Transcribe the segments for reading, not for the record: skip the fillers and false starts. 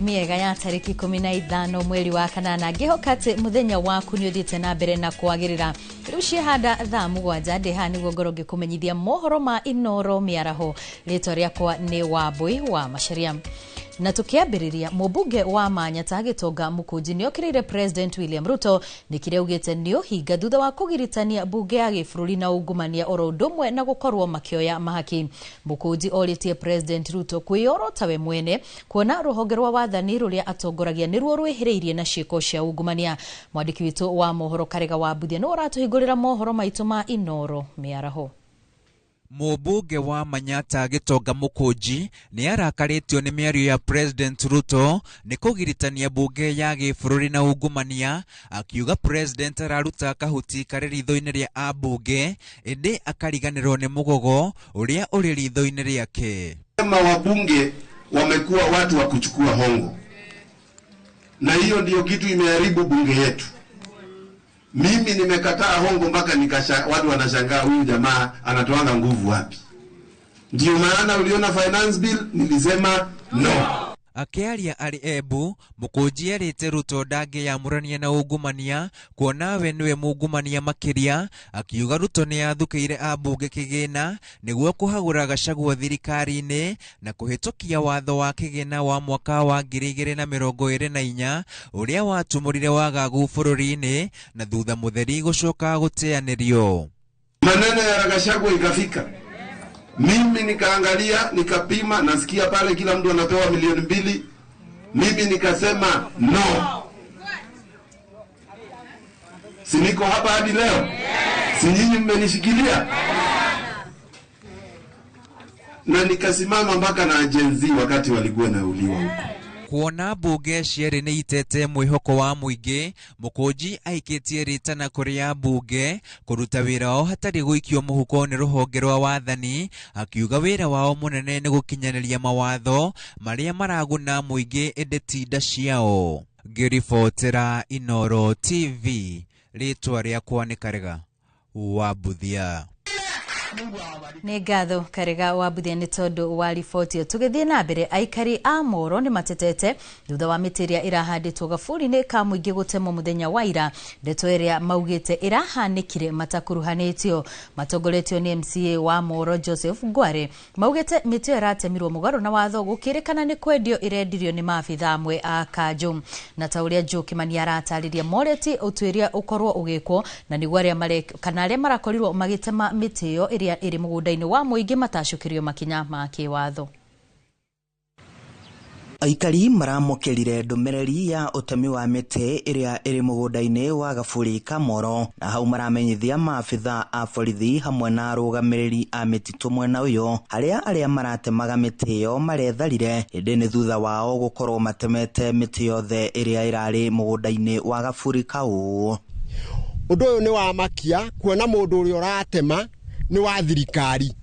Miega ya tariki 15 mweri wa kanana ngihokate muthenya waku ni uthite na mbere na kwagirira riu ciehanda thaa 7 ndeha niguo ngoroge kumenyithia mohoro ma Inoro miaraho ritwa riakwa ni Wambui wa Macharia. Na tukiambiriria mubunge wa Manyata Gitonga Mukunji ni okirire President William Ruto nikireugite nio hinga thutha wa kugiritania bunge ya gifururi na ungumania oro ndumwe na gukorwo makioya mahaki. Mukunji oritie President Ruto kwiyorota we mwene kuona ruhonge rwa wathani ruria atongoragia niruo rwihiriirie na ciiko cia ungumania. Mwandiki witu wa mohoro Karega wa Buthia no ratuhingurira mohoro maitu ma Inoro miaraho. Mubunge wa Manyata Gitonga Mukunji ni arakaritio ni miario ya President Ruto ni kugiritania bunge ya gifururi na ungumania, akiuga President araruta kahuti kari ritho-ini ria abunge indi akariganirwo ni mugogo uria uri ritho-ini riake. Wabunge wamekuwa watu wa kuchukua hongo, na hiyo ndio kitu imeharibu bunge yetu. Mimi nimekataa hongo mpaka watu wanashangaa huyu jamaa anatoanga nguvu wapi. Ndio maana uliona finance bill nilisema no. Akiaria ari Embu, Mukunji erite Ruto ndange ya murania na ungumania kuona we niwe mungumania makiria, akiuga Ruto ni athukiire abunge kigina niguo kuhagura Gachagua thirikari-ini na kuhitukia watho wa kigina wa mwaka wa 2024 uria watumurire wagagu bururi-ini na thutha mutheri gucoka guteanirio. Maneno ya Gachagua ikafika, mimi nikaangalia, nikapima, nasikia pale kila mtu anapewa 2 milioni. Mimi nikasema no. Si niko hapa hadi leo? Si nyinyi mmenishikilia? Na nikasimama mpaka na agenzi wakati walikuwa nauliwa. Kuona bunge cieri ni itete mwihoko wa muingi, Mukunji aikitie ritana kuria bunge kuruta wira wao hatari guikio muhuko ni ruhonge rwa wathani, akiuga wira wao munene ni gukinyaniria mawatho maria maraguna muingi indi tinda ciao. Ngiribotera Inoro TV, ritwa riakwa ni Karega wa Buthia. Ni ngatho Karega wa Buthia ni tondu wa riboti. Tugithie na mbere, aikari a Moro ni matetete thutha wa mitiria irahanditwo gaburi-ini ka muingi gutemwo muthenya wa ira, ndeto iria maugite irahanikire matakuruhanitio. Matongoretio ni MCA wa Moro Joseph Ngware maugite miti iratemirwo mugaru na watho gukirikana ni kwendio irendirio ni maabitha amwe a Kanju. Na tauria Kimani aratariria moreti utwiria ukorwo ugikwo na niguo aria marakorirwo magitema miti yo iria iri mugundaini wa muingi matashukirio makinya ma kiwatho. Aikari maramokerire ndumereri ya utemi wa miti iria iri mugundaini wa gaburi ka Moro, na hau maramenyithia maabitha a borithi hamwe na arugamiriri a mititu mwena uyo aria maratemaga miti yo maretharire indi ni thutha wao gukorwo matemete miti yothe iria irari mugundaini wa gaburi kau. Undu uyu ni wa makia kuona mundu uri uratema ni wa thirikari,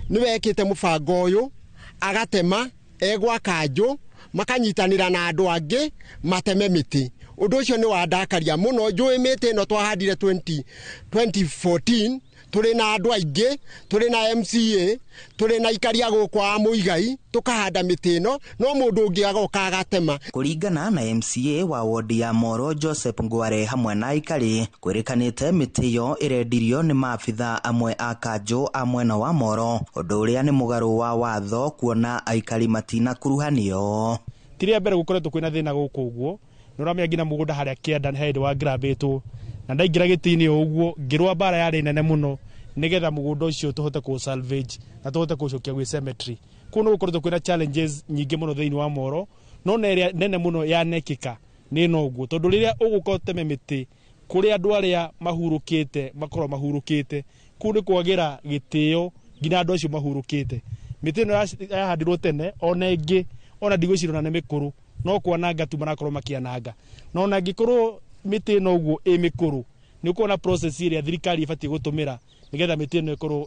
ni wekite mubango uyu agatema egwa Kanju makanyitanira na andu angi mateme miti. Undu ucio ni wa ndakaria muno. Njui miti no twahandire 2014 turi na andu aingi, turi na MCA, turi na ikaria gukwa muigai tukahanda miti no mundu ungi agoka agatema. Kuringana na MCA wa wodi ya Moro Joseph Ngware hamwe na ikari kwirikanite miti yo irendirio ni maabitha amwe a Kanju a mwena wa Moro, undu uria ni mugaru wa watho kuona aikari matina kuruhanio. Tiria mbere gukoretwo kwina thina guku uguo nuramya ngina mugunda haria kienda head wa grabetwo na ndaingira gitini uguo ngirwa bara yari nene muno nigetha mugunda ucio tuhote ku salvage na tuhote kucokia gwi cemetery. Kuno gukoretwo kwina challenges nyingi muno thiini wa Moro, no nene muno ya nekika ni no uguo tondu riria ugukoteme miti kuri andu aria mahurukite makorwo mahurukite kuni kwagira gitio ngina andu acio mahurukite. Miti no yahandirwo tene ona ingi ona ndigwicirwo na mikuru no kwananga tu marakorwo makiananga, no na ngikorwo miti no uguo mikuru ni kuona process iria thirikari ibatie gutumira nigetha mĩtĩ ĩno ĩkorwo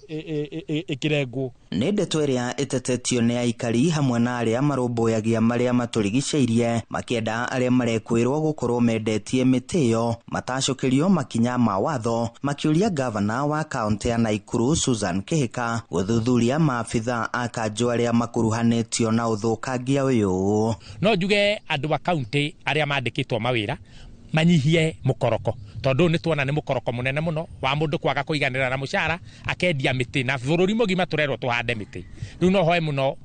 ĩkĩrengwo. Nĩ ndeto ĩrĩa ĩtetetio nĩ aikari hamwe na arĩa marũmbũyagia marĩa matũrigicĩirie makĩenda arĩa marekwĩrwo gũkorwo mendetie mĩtĩ ĩyo matacũkĩrio makinya ma watho, makĩũria gavana wa kaunti ya Naikuru Susan Kihika gũthuthuria maabitha a kanjũ arĩa makuruhanĩtio na ũthũkangia ũyũ. No njuge andũ a kaunti arĩa mandĩkĩtwo mawĩra manyihie mũkoroko, tondu nĩ tuona nĩ mũkoroko mũnene mũno wa mũndũ kwaga kũiganĩra na mũcara akendia mĩtĩ, na bũrũri mũgima tũrerwo tũhande mĩtĩ. Rĩu no hoe mũno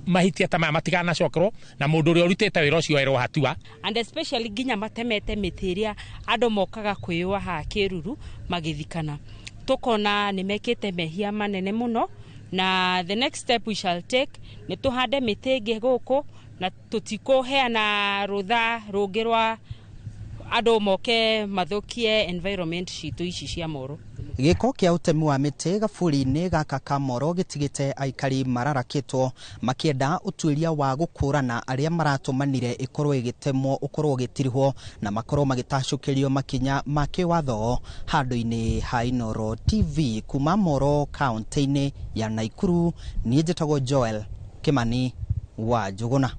mahitia ta maya matiganacokerwo na mũndũ ũrĩa ũrutĩte wĩra ũcio erwo hatua. And especially nginya matemete mĩtĩ ĩrĩa andũ mokaga kwĩyũa haha Kĩruru magĩthikana. Tukona nĩ mekĩte mehia manene mũno, na the next step we shall take nĩ tũhande mĩtĩ ĩngĩ gũkũ, na tũtikũheana rũtha rũngĩ rwa andũ moke mathukie environment citũ ici cia Moro. Gĩko kĩa ũtemi wa mĩtĩ gaburi-inĩ gaka ka Moro gĩtigĩte aikari mararakĩtwo makĩenda ũtuĩria wa gũkũrana arĩa maratũmanire ĩkorwo ĩgĩtemwo ũkorwo ũgĩtirihwo na makorwo magĩtacũkĩrio makinya ma kĩwatho. Handũ-inĩ ha Inooro TV kuma Moro kaunti-inĩ ya Naikuru, niĩ njĩtagwo Joel Kimani wa Njuguna.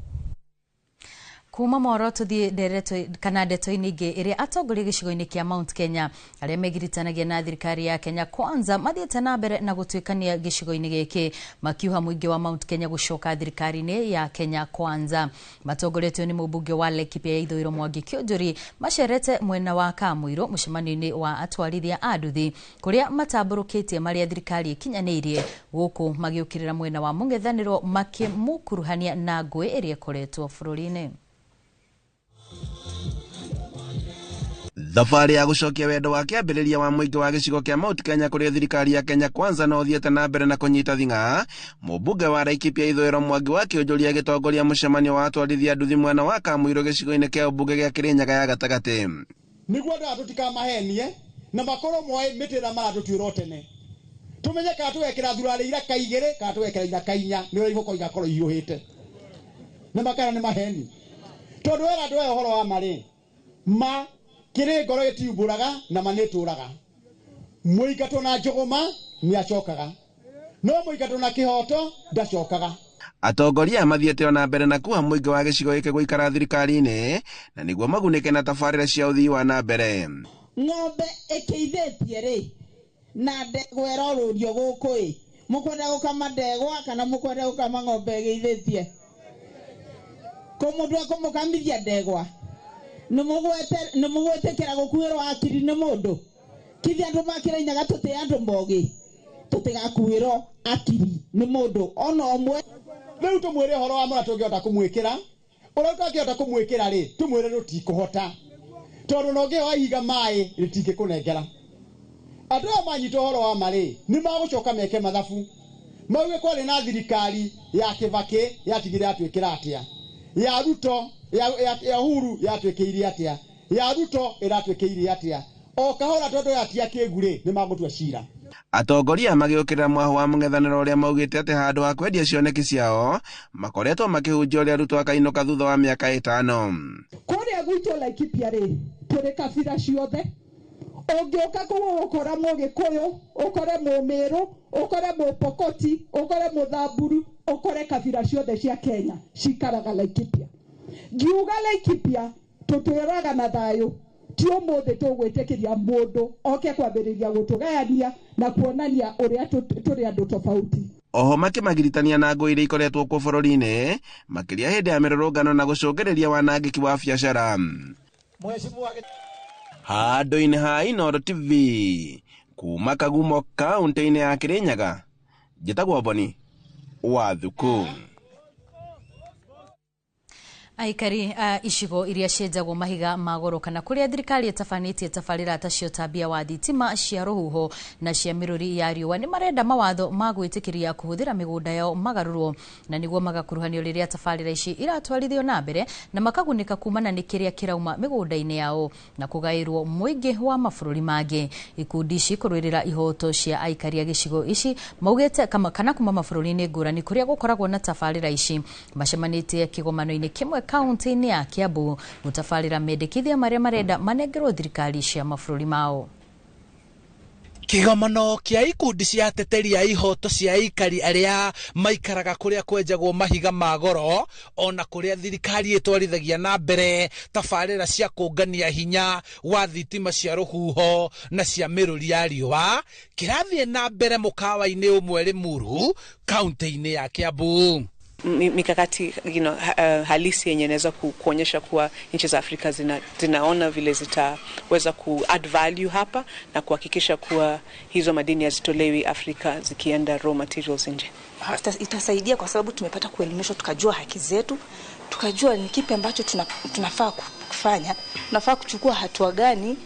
Kuma Moro tuthie ndeto-inĩ ingĩ ĩrĩa atongoria gĩcigo-inĩ kĩa Mount Kenya arĩa megiritanagia na thirikari ya Kenya Kwanza mathiĩte na mbere na gũtuĩkania gĩcigo-inĩ gĩkĩ makiuga mũingĩ wa Mount Kenya gũcoka thirikari-inĩ ya Kenya Kwanza. Matongoretio nĩ mũmbunge wa Laikipia ya ithũĩro Mwangi Kĩũnjũri macerete mwena wa Kamũirũ mũcemanio-inĩ wa atwarithia a nduthi kũrĩa matambũrũkĩtie marĩa thirikari ĩkinyanĩirie, gũkũ magĩũkĩrĩra mwena wa mũng'ethanĩro makĩmũkuruhania na ngũĩ ĩrĩa ĩkoretwo bũrũri-inĩ. Thabarĩ ya gũcokia wendo wa kĩambĩrĩria wa mũingĩ wa gĩcigo kĩa Mount Kenya kũrĩ thirikari ya Kenya Kwanza no thiĩte na mbere na kũnyita thing'a. Mũmbunge wa Laikipia ithũĩro Mwangi wa Kĩũnjũri agĩtongoria mũcemanio wa atwarithia nduthi mwena wa Kamũirũ gĩcigo-inĩ kĩa ũmbunge gĩa Kĩrĩnyaga ya gatagatĩ. Nĩguo andũ tutikamahenie na makorwo moĩ mĩtĩ ĩrĩa maratũtuĩrwo tene. Tũmenye kana tũgekĩra thurarĩ iraka igĩrĩ kana tũgekĩra iraka inya, nĩ ũrĩa igũkorwo igakorwo ihiũhĩte. Na makana nĩ maheni. Tondũ wera andũ ũhoro wa marĩ ma kĩrĩ ngoro gĩtiumbũraga na manĩtũraga. Mũingatwo na njũgũma nĩ acokaga, no mũingatwo na kĩhoto ndacokaga. Atongoria mathiĩte na mbere na kuha mũingĩ wa gĩcigo gĩkĩ gũikara thirikari-inĩ na nĩguo magunĩke na tabarĩra cia ũthii wa na mbere. Ng'ombe ĩkĩithĩtie rĩ na ndegwa ĩrorũrio gũkũ ĩ, mũkwenda gũkama ndegwa kana mũkwenda gũkama ng'ombe ĩgĩithĩtie? Kũmũndũ akũmũkamithia ndegwa nĩ mũgwĩtĩkĩra gũkuĩrwo akiri nĩ mũndũ? Kithi andũ makĩrĩnyaga tũtĩ andũ mogĩ tũtigakuĩrwo akiri nĩ mũndũ ona ũmwe. Rĩu tũmwĩre ũhoro wa mũra tũngĩhota kũmwĩkĩra, ũrĩa tũngĩhota kũmwĩkĩra rĩ tũmwĩre rũtikũhota, tondũ no ngĩyo ihiga maĩ rĩtingĩkũnengera. Andũ aya manyita ũhoro wa marĩ nĩ magũcoka meke mathabu mauge kwarĩ na thirikari ya Kĩbakĩ yatigire atwĩkĩra atĩa, ya Ruto ya Uhuru yatwĩkĩire atĩa, ya Ruto ĩratwĩkĩire atĩa. O kahora tondũ yatia kĩgurĩ nĩ magũtua cira. Atongoria magĩũkĩrĩra mwaho wa mũng'ethanĩro ũrĩa maugĩte atĩ handũ ha kwendia cioneki ciao makoretwo makĩhunjia ũrĩa Ruto akainũka thutha wa mĩaka 5. Kũrĩa gwitũ Laikipia rĩ tũrĩ kabira ciothe. Ũngĩũka kũu ũkora Mũgĩkũyũ, ũkore Mũmĩrũ, ũkore Mũpokoti, ũkore Mũthamburu, ũkore kabira ciothe cia Kenya cikaraga Laikipia. Ngiuga Laikipia tũtũraga na thayũ, ti ũmũthĩ tũgwĩtĩkĩria mũndũ oke kwambĩrĩria gũtũgayania na kuonania ũrĩa tũrĩ andũ tofauti. Oho makĩmagiritania na ngũĩ iria ikoretwo kuo bũrũri-inĩ makĩria hĩndĩ ya mĩrũrũngano na gũcũngĩrĩria wanangĩki wa biacara. Handũ-inĩ ha Inooro TV kuma Kagumo kaunti-inĩ ya Kĩrĩnyaga, njĩtagwo Boni wa Thuku. Aikari icigo iria cienjagwo mahiga magoro kana kũrĩa thirikari ĩtabanĩtie tabarĩra ta cio tambia wa thitima cia rũhuho na cia mĩrũri ya riũa nĩ marenda mawatho ma gwĩtĩkĩria kũhũthĩra mĩgũnda yao magarũrwo na nĩguo magakuruhanio rĩrĩa tabarĩra ici iratwarithio na mbere na makagunĩka kumana nĩ kĩrĩa kĩrauma mĩgũnda-inĩ yao na kũgaĩrwo mũingĩ wa mabũrũri mangĩ. Ikundi ici kũrũĩrĩra ihoto cia aikari a gĩcigo ici maugĩte kana kuma mabũrũri-inĩ ngũrani kũrĩa gũkoragwo na tabarĩra ici macemanĩtie kĩgomano-inĩ kĩmwe kaunti-inĩ ya Kiambu gũtabarĩra mendekithia marĩa marenda manengerwo thirikari cia mabũrũri mao. Kigomano kia ikundi cia teteri ya ihoto cia ikari aria maikaraga kuria kwenjagwo mahiga ma goro ona kuria thirikari itwarithagia na mbere tabarira cia kungania hinya wa thitima cia ruhuho na cia miruri ya riua kirathie na mbere mukawa-ini umwe Limuru kaunti-ini ya Kiambu. Mikakati halisi yenye inaweza kuonyesha kuwa nchi za Afrika zinaona vile zitaweza ku-add value hapa na kuhakikisha kuwa hizo madini hazitolewi Afrika zikienda raw materials nje. Itasaidia kwa sababu tumepata kuelimishwa, tukajua haki zetu, tukajua ni kipi ambacho tunafaa kufanya, tunafaa kuchukua hatua gani.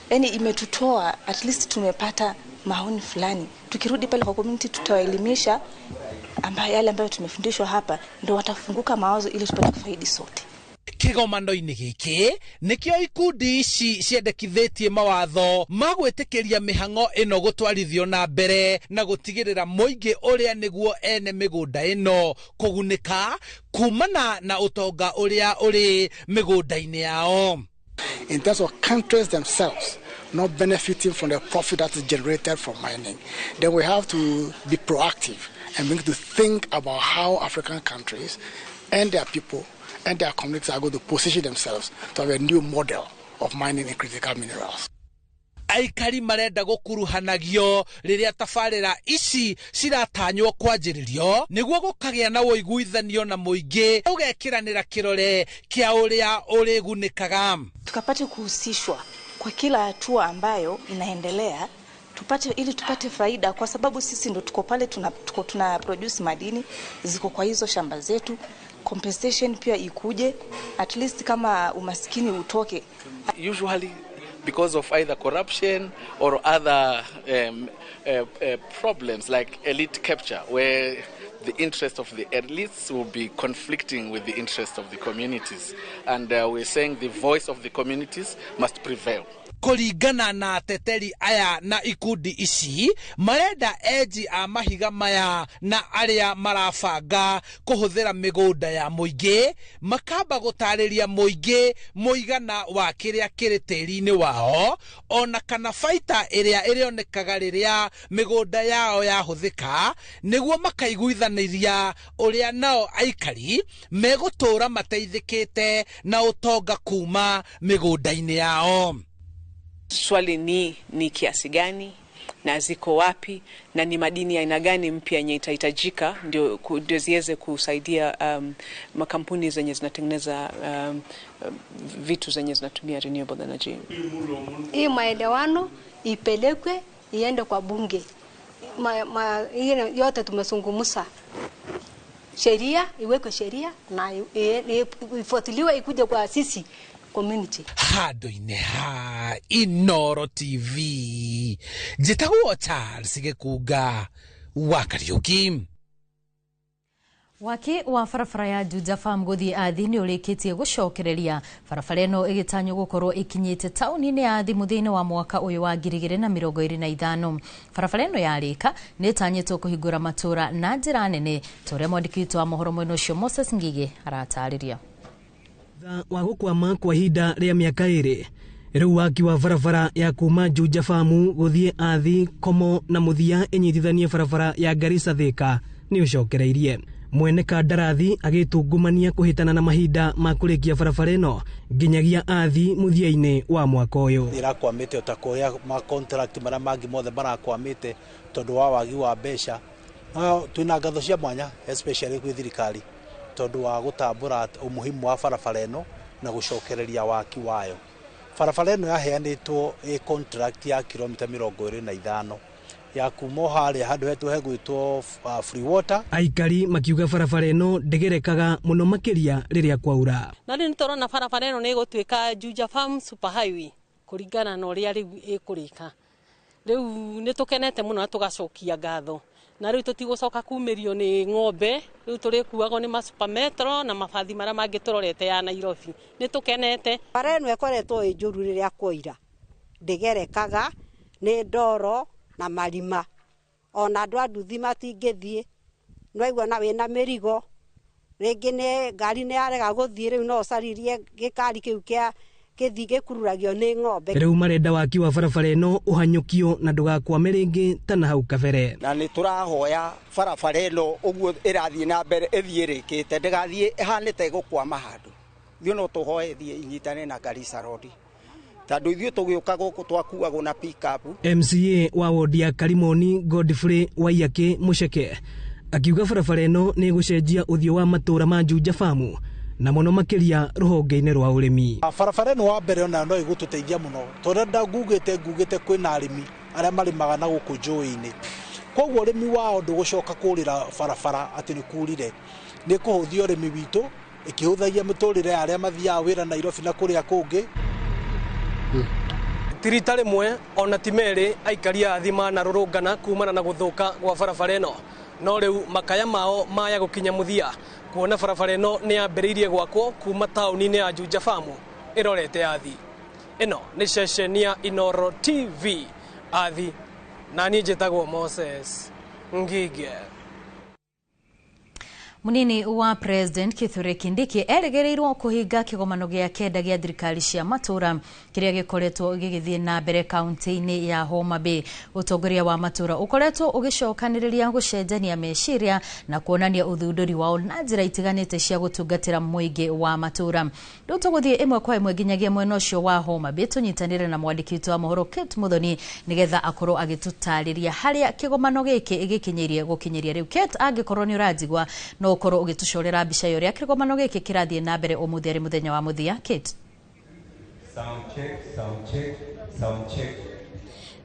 Yani imetutoa, at least tumepata maoni fulani. Tukirudi pale kwa community tutawaelimisha yale ambayo tumefundishwa hapa, ndio watafunguka mawazo ili tupate kufaidi sote. Kigomano-ini giki nikio ikundi ici ciendekithĩtie mawatho magwĩtĩkĩria mĩhang'o ĩno gũtwarithio na mbere na gũtigĩrĩra mũingĩ ũrĩa nĩguo ene mĩgũnda ĩno kũgunĩka kumana na ũtonga ũrĩa ũrĩ mĩgũnda-inĩ yao. In terms of countries themselves not benefiting from the profit that is generated from mining, then we have to be proactive and begin to think about how African countries and their people and their communities are going to position themselves to have a new model of mining in critical minerals. Aikari marenda gukuruhanagio riria tabarira ici ciratanywo kwanjĩrĩrio niguo gũkagĩa na ũiguithanio na mũingĩ ũgekiranĩra kirore kia uria ũrĩgunĩkaga. Tukapate kuhusishwa kwa kila hatua ambayo inaendelea, ili tupate faida, kwa sababu sisi ndo tuko pale tuna produce madini ziko kwa hizo shamba zetu. Compensation pia ikuje, at least kama umaskini utoke. Usually because of either corruption or other problems like elite capture, where the interest of the elites will be conflicting with the interest of the communities, and we're saying the voice of the communities must prevail. Kuringana na teteri aya na ikundi ici marenda eji a mahiga maya na aria marabanga kuhuthira migunda ya muingi makamba gutariria muingi muigana wa kiria kiri tiri-ini wao ona kana faita iria irionekaga riria migunda yao yahuthika niguo makaiguithaniria uria nao aikari megutura mateithikite na utonga kuma migunda-ini yao. Swali ni kiasi gani na ziko wapi na ni madini ya aina gani mpya yenye itahitajika ndio ziweze kusaidia makampuni zenye zinatengeneza vitu zenye zinatumia renewable energy. Hii maelewano ipelekwe iende kwa bunge. Yote tumezungumza. Sheria iwekwe sheria na ifuatiliwe ikuje kwa sisi community. Hado-ini ha Inoro TV njitagwo Charles Gikuga wa Kariuki. Waki wa barabara ya Juja Farm guthii Athi ni urikitie gucokereria barabara ino igitanyo gukorwo ikinyite tauni-ini ya Athi muthini wa mwaka uyu wa 2025. Barabara ino yarika ni itanyitwo kuhingura matura na njira nene turia mwandiki wa mohoro mwena ucio Moses Ngige aratariria. Wa gukwama kwa hinda ria miaka iri riu waki wa barabara ya kuma Juja Farm guthii Athi Komo na muthia inyitithanie barabara ya Garissa Thika ni ucokereirie. Mwene kandarathi agitungumania kuhitana na mahinda ma kurikia barabara ino nginyagia Athi muthia-ini wa mwaka uyu. Irakwamite utakoya ma contract mara mangi mothe barakwamite tondu wa wagi wa mbeca. Twina ngatho cia mwanya especially kwi thirikari tondu wa gutambura umuhimu wa barabara ino na gucokereria waki wayo. Barabara ino yaheanitwo contract ya kilomita 25 ya kuma haria handu hetu hegwitwo free water. Aikari makiuga barabara ino ndegerekaga muno makiria riria kwaura. Na riu nitorona barabara ino ni gutwika Juja Farm super highway kuringana na uria riu ikurika. Riu nitukenete muno tugacokia ngatho. Na riu tutigucoka kumirio ni ng'ombe, riu turikuagwo ni ma super metro na mabathi mara mangi turorete ya Nairobi. Nitukenete barabara ino ekoretwo ijuru riria kwaira. Ndegerekaga ni ndoro na marima ona andu anduthi matingithie nwaigua na wina mirigo ringi ni ngari ni arega guthie riu no caririe gikari kiu gĩthige kururagio nĩ ng'ombe. Rĩu marenda waki wa barabara ĩno ũhanyũkio na ndũgakwame rĩngĩ ta na hau kabere. Na nĩ tũrahoya barabara ĩno ũguo ĩrathiĩ na mbere ĩthiĩ rĩkĩte ndĩgathiĩ ĩhanĩte gũkwama handũ. Ithuĩ no tũhoe thiĩ inyitane na Garissa Road. Tandũ ithuĩ tũgĩũka gũkũ twakuagwo na pick-up. MCA wa wodi ya Karimoni Godfrey Waiyake Muceke akiuga barabara ĩno nĩ gũcenjia ũthiũ wa matũra ma Juja Farm na mũno makĩria rũhonge-inĩ rwa ũrĩmi. Barabara ĩno wa mbere ona no ĩgũtũteithia mũno tondũ ngugĩte kwĩna arĩmi arĩa marĩmaga na gũkũ njũĩ-inĩ. Koguo ũrĩmi wao ndũgũcoka kũrĩra barabara atĩ nĩ kurire. Nĩ kũhũthia ũrĩmi witũ ĩkĩhũthagia mũtũrĩre arĩa mathiaga wĩra Nairobi na kũrĩa kũngĩ. Tirita rĩmwe ona timerĩ aikaria thima na rũrũngana kumana na gũthũka gwa barabara ĩno, no rĩu makaya mao maya gũkinya mũthia kuona barabara ĩno nĩ yambĩrĩirie gwakwo kuma taũni-inĩ ya Juja Farm ĩrorete Athi. Ĩno nĩ ceceni ya Inooro TV Athi, na niĩ njĩtagwo Moses Ngige. Munini wa President Kithure Kindiki erĩgĩrĩirwo kũhinga kĩgomano gĩa kenda gĩa thirikari cia matũra kĩrĩa gĩkoretwo gĩgĩthiĩ na mbere kaunti-inĩ ya Homa Bay. Ũtongoria wa matũra ũkoretwo ũgĩcokanĩrĩria gũcenjania meciria na kuonania ũthundũri wao na njĩra itiganĩte cia gũtungatĩra mũingĩ wa matũra. Rĩu tũgũthiĩ ĩmwe kwa ĩmwe nginyagia mwena ũcio wa Homa Bay tũnyitanĩre na mwandĩki witũ wa mohoro Kate Muthoni nĩgetha akorwo agĩtũtarĩria harĩa kĩgomano gĩkĩ gĩkinyĩrie gũkinyĩria rĩu. Kate, angĩkorwo nĩ ũranjigua no ukorwo ugĩtũcorera mbica yo rĩa kĩgomano gĩkĩ kĩrathiĩ na mbere ũmũthĩ arĩ mũthenya wa mũthia. Kate. Sound check.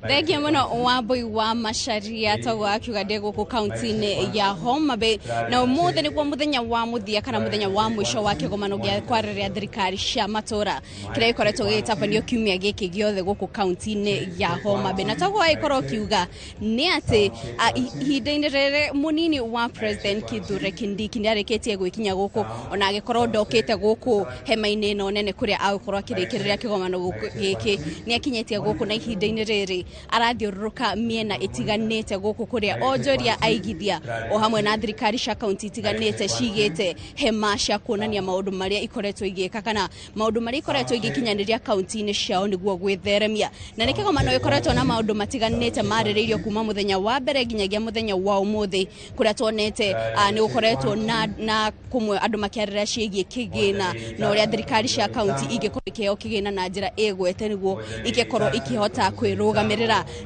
Thengia mũno Wambui wa Macharia tagwo akiuga ndĩ gũkũ kaunti-inĩ ya Homa Bay na ũmũthĩ nĩguo mũthenya wa mũthia kana mũthenya wa mũico wa kĩgomano gĩa kwarĩrĩria thirikari cia matũra kĩrĩa gĩkoretwo gĩgĩtabanio kiumia gĩkĩ gĩothe gũkũ kaunti-inĩ ya Homa Bay. Na tagwo agĩkorwo akiuga nĩ atĩ ihinda-inĩ rĩrĩ mũnini wa President Kithure Kindiki nĩ arĩkĩtie gwĩkinya gũkũ ona agĩkorwo ndokĩte gũkũ hema-inĩ ĩno nene kũrĩa agũkorwo akĩrĩkĩrĩria kĩgomano gĩkĩ nĩ akinyĩtie gũkũ na ihinda-inĩ rĩrĩ arathiũrũrũka miena itiganĩte gũkũ kũrĩa onjoria aigithia o hamwe na thirikari cia kaunti itiganĩte cigĩte hema cia kuonania maũndũ marĩa ikoretwo igĩka kana maũndũ marĩa ikoretwo igĩkinyanĩria kaunti-inĩ ciao nĩguo gwĩtheremia. Na nĩ kĩgomano gĩkoretwo na maũndũ matiganĩte marĩrĩirio kuma mũthenya wa mbere nginyagia mũthenya wa ũmũthĩ kũrĩa tuonete nĩ gũkoretwo na kũmwe andũ makĩarĩrĩria ciĩgiĩ kĩgĩna na ũrĩa thirikari cia kaunti ingĩkorwo ikĩheo kĩgĩna na njĩra ĩgwete nĩguo igĩkorwo ikĩhota kwĩrũgamĩrĩra.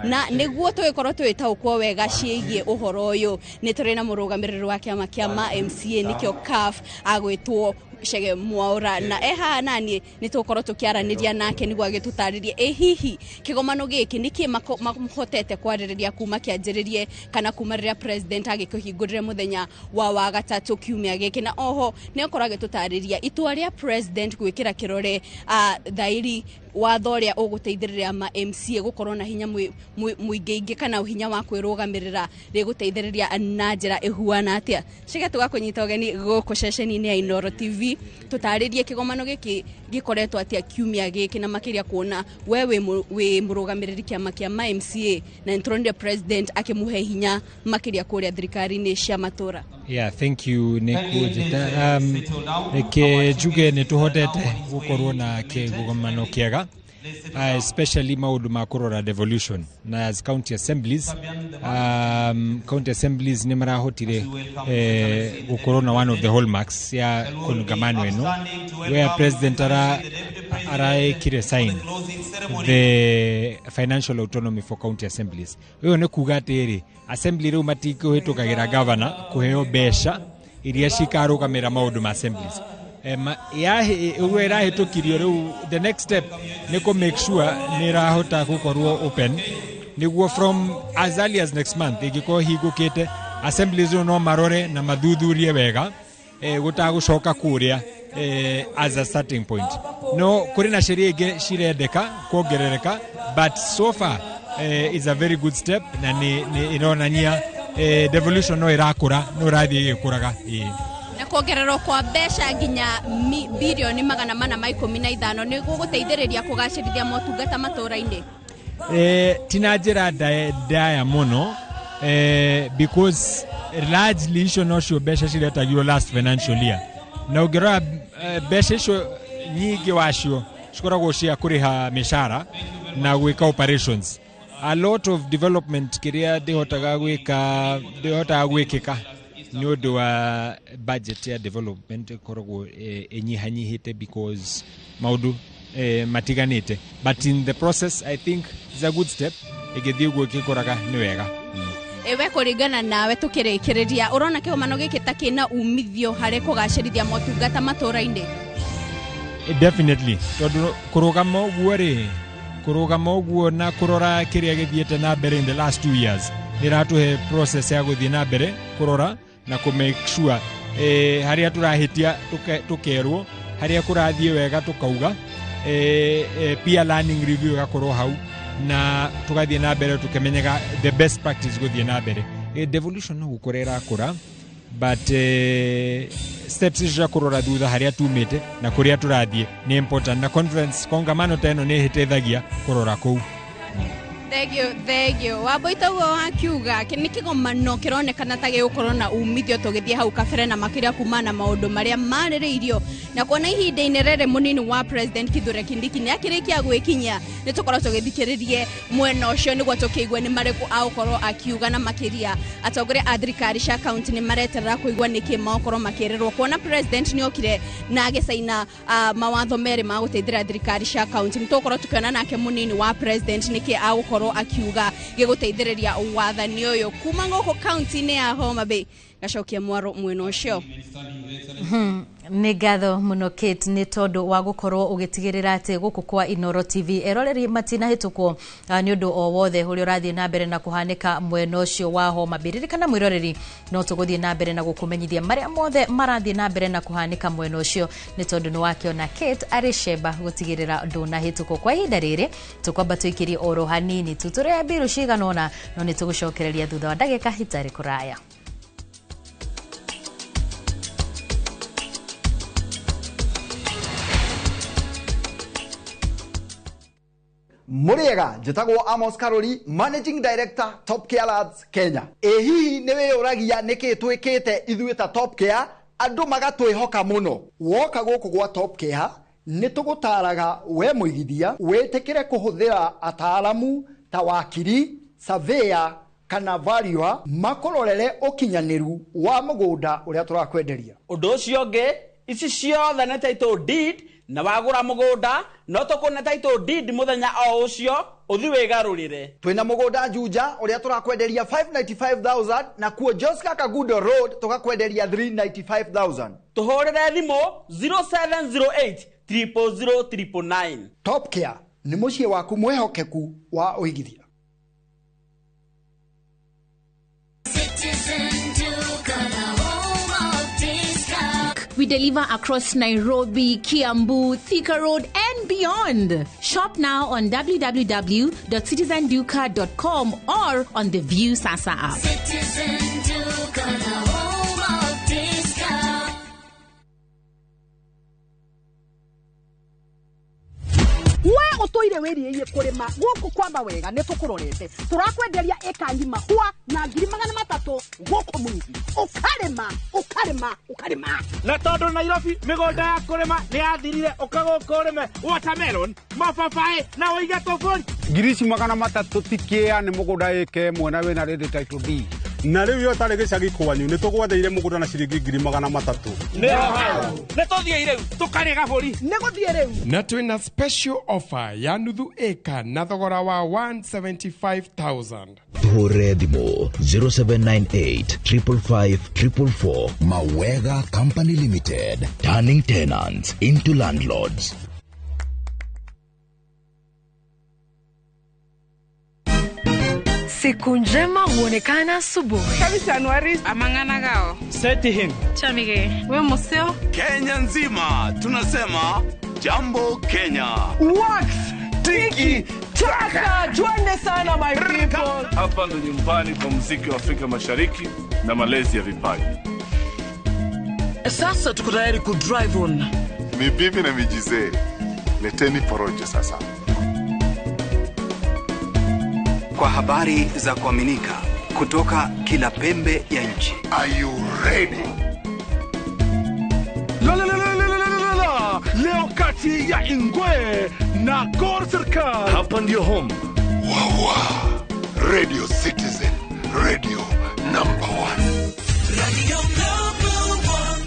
Na nĩguo tũgĩkorwo twĩtaũkwo wega ciĩgiĩ ũhoro ũyũ nĩ tũrĩ na mũrũgamĩrĩri wa kĩama kĩa MCA nĩkĩo CUF agwĩtwo Chege Mwaura na haha naniĩ nĩ tũkorwo tũkĩaranĩria nake nĩguo agĩtũtarĩrie hihi kĩgomano gĩkĩ nĩkĩ mahotete kwarĩrĩria kuma kĩanjĩrĩrie kana kuma rĩrĩa president agĩkĩhingũrĩre mũthenya wa gatatũ kiumia gĩkĩ. Na oho nĩ akorwo agĩtũtarĩria itua rĩa president gwĩkĩra kĩrore thairi watho ũrĩa ũgũteithĩrĩria MCA gũkorwo na hinya mũingĩ kana hinya wa kwĩrũgamĩrĩra rĩgũteithĩrĩria na njĩra ĩhuana atĩa. Chege tũgakũnyita ũgeni gũkũ ceceni-inĩ ya Inooro TV tũtarĩrie kĩgomano gĩkĩ gĩkoretwo atĩa kiumia gĩkĩ na makĩria kuona we wĩ mũrũgamĩrĩri kĩama kĩa MCA na nĩtũronire president akĩmũhe hinya makĩria kũrĩa thirikari-inĩ cia matũra. Yeah, thank you Nikujita. Njuge nĩ tũhotete gũkorwo na kĩgomano kĩega especially maũndũ ma kũrora devolution na as county assemblies nĩ marahotire gũkorwo na one of the hallmarks ya kongamano ĩno where president araekire sign the financial autonomy for county assemblies. Ũyũ nĩ kuga atĩrĩ assembly rĩu matikũhĩtũkagĩra governor kũheo mbeca iria cikarũgamĩra maũndũ ma assemblies. Ũguo ĩrahĩtũkirio rĩu the next step nĩ kũ make sure nĩ ĩrahota gũkorwo open nĩguo from as early as next month ĩngĩkorwo hingũkĩte assemblies no marore na mathuthurie wega gũtagũcoka kũrĩa as a starting point. No kũrĩ na sheria ingĩ cirendeka kuongerereka but so far is a very good step na nĩ ĩronania devolution no ĩrakũra no ĩrathiĩ ĩgĩkũraga. Na kuongererwo kwa mbeca nginya bilioni 415 nĩ gũgũteithĩrĩria kũgacĩrithia motungata matũra-inĩ. Tina njĩra ndaya mũno because largely icio nocio mbeca ciretagio last financial year na ũngĩrora mbeca icio nyingĩ wacio cikoragwo cia kuriha mishara na gwika operations. A lot of development kiria ndihotaga gwikika ni undu wa budget ya development koragwo enyihanyihite because maundu matiganite, but in the process I think it's a good step. Igithii uguo gikoraga ni wega. Ewe kuringana nawe tukirikiria urona kihomano giki ta kina umithio hari kugacirithia motungata matura-ini? Definitely. Tondu kurugama uguo na kurora kiria githiete na mbere in the last 2 years niratuhe process ya guthii na mbere kurora na ku make sure haria turahitia tukerwo, haria kurathie wega tukauga, peer learning review gakorwo hau na tugathie na mbere tukemenyega the best practice guthie na mbere. Devolution no gukorera kura, but steps cia kurora thutha haria tumite na kuria turathie ni important, na conference kongamano teno ni hitethagia kurora kou. Thank you. Waboita ugo akiuga ni kigomano kironekana ta gigukorwo na umithio tugithie hau kabere na makiria kumana maundu maria maririirio na kuona ihinda-ini rere munini wa President Kithure Kindiki ni akirikia gwikinya ni tukorwo tugithikiririe mwena ucio niguo tukigwe ni mariku aukorwo akiuga na makiria atongoria a thirikari cia county ni mareterera kuigwa niki makorwo makirirwo kuona President ni okire na agicaina mawatho meri ma guteithira thirikari cia county. Ni tukorwo tukiona nake munini wa President niki aukorwo akiuga giguteithiriria wathani uyu kuma ngoko county-ini ya Homa Bay. Gacokia mwaro mwena ucio. Nĩ ngatho mũno Kate nĩ tondũ wa gũkorwo ũgĩtigĩrĩra atĩ gũkũ kwa Inooro TV eroreri matinahĩtũkwo nĩ ũndũ o wothe ũrĩa ũrathiĩ na mbere na kũhanĩka mwena ũcio wa Homa Bay. Ririkana mwĩroreri no tũgũthiĩ na mbere na gũkũmenyithia marĩa mothe marathiĩ na mbere na kũhanĩka mwena ũcio nĩ tondũ nĩ wakĩona Kate arĩ cemba gũtigĩrĩra ndũnahĩtũkwo. Kwa ihinda rĩrĩ tũkwamba tũikĩrie oro hanini tutũrĩa mbiru cigana ũna no nĩ tũgũcokereria thutha wa ndagĩka itarĩ kũraya. Muriega njitagwo Amos Karori, Managing Director Top Care Labs Kenya. Hihi niwe uragia niki twikite ithuĩ ta Top Care andu magatwihoka muno. Woka guku gwa Top Care nitugutaraga we muigithia witikire kuhuthira ataalamu ta wakiri, surveyor kana valuer makororere ukinyaniru wa mugunda uria turakwenderia. Undu ucio ngi ici ciothe na title deed na wagura mugunda no tukuna title deed muthenya o ucio uthi wigarurire. Twina mugunda Juja uria turakwenderia 595,000 na kuo Josca Kagudo Road tukakwenderia 395,000. Tuhorere thimo 0708 0000999. Top Care ni mucie waku mwehokeku wa uigithia. We deliver across Nairobi, Kiambu, Thika Road, and beyond. Shop now on www.citizenduka.com or on the View Sasa app. Citizen Duka, the home of discount. We utoire wiriye kurima guku kwamba wega ne tukurorete turakwenderia eka ngima hwa na 300 guku mwingi ukarema na tondu Nairobi migonda ya kurima ni yathirire ukagukurime watermelon mababae na uiga tofoni 300 tikia ni mugunda eke mwe na wena ready title D na riu yo tari gicagi kwanyu ni tugwatheire mugunda na ciringi 300 ne hao ne tothie riu tukarega buri ne guthie riu na twina special offer ya nuthu eka na thogora wa 175,000. Tuhore thimo 0798 555 444. Mawega Company Limited, turning tenants into landlords. Siku njema huonekana asubuhi. Kabisa Januari amangana gao. Seti him. Chamige. We museo. Kenya nzima tunasema jambo Kenya. Wax. Tiki taka. Twende sana my people. Hapa ndo nyumbani kwa muziki wa Afrika Mashariki na malezi ya vipaji. Sasa tuko tayari ku drive on. Mibibi na mijize. Leteni porojo sasa. Kwa habari za kuaminika kutoka kila pembe ya nchi. Are you ready? Leo kati ya Ingwe na Gor Serikali. Hapa ndio home. Radio Citizen, radio number 1. Radio number 1.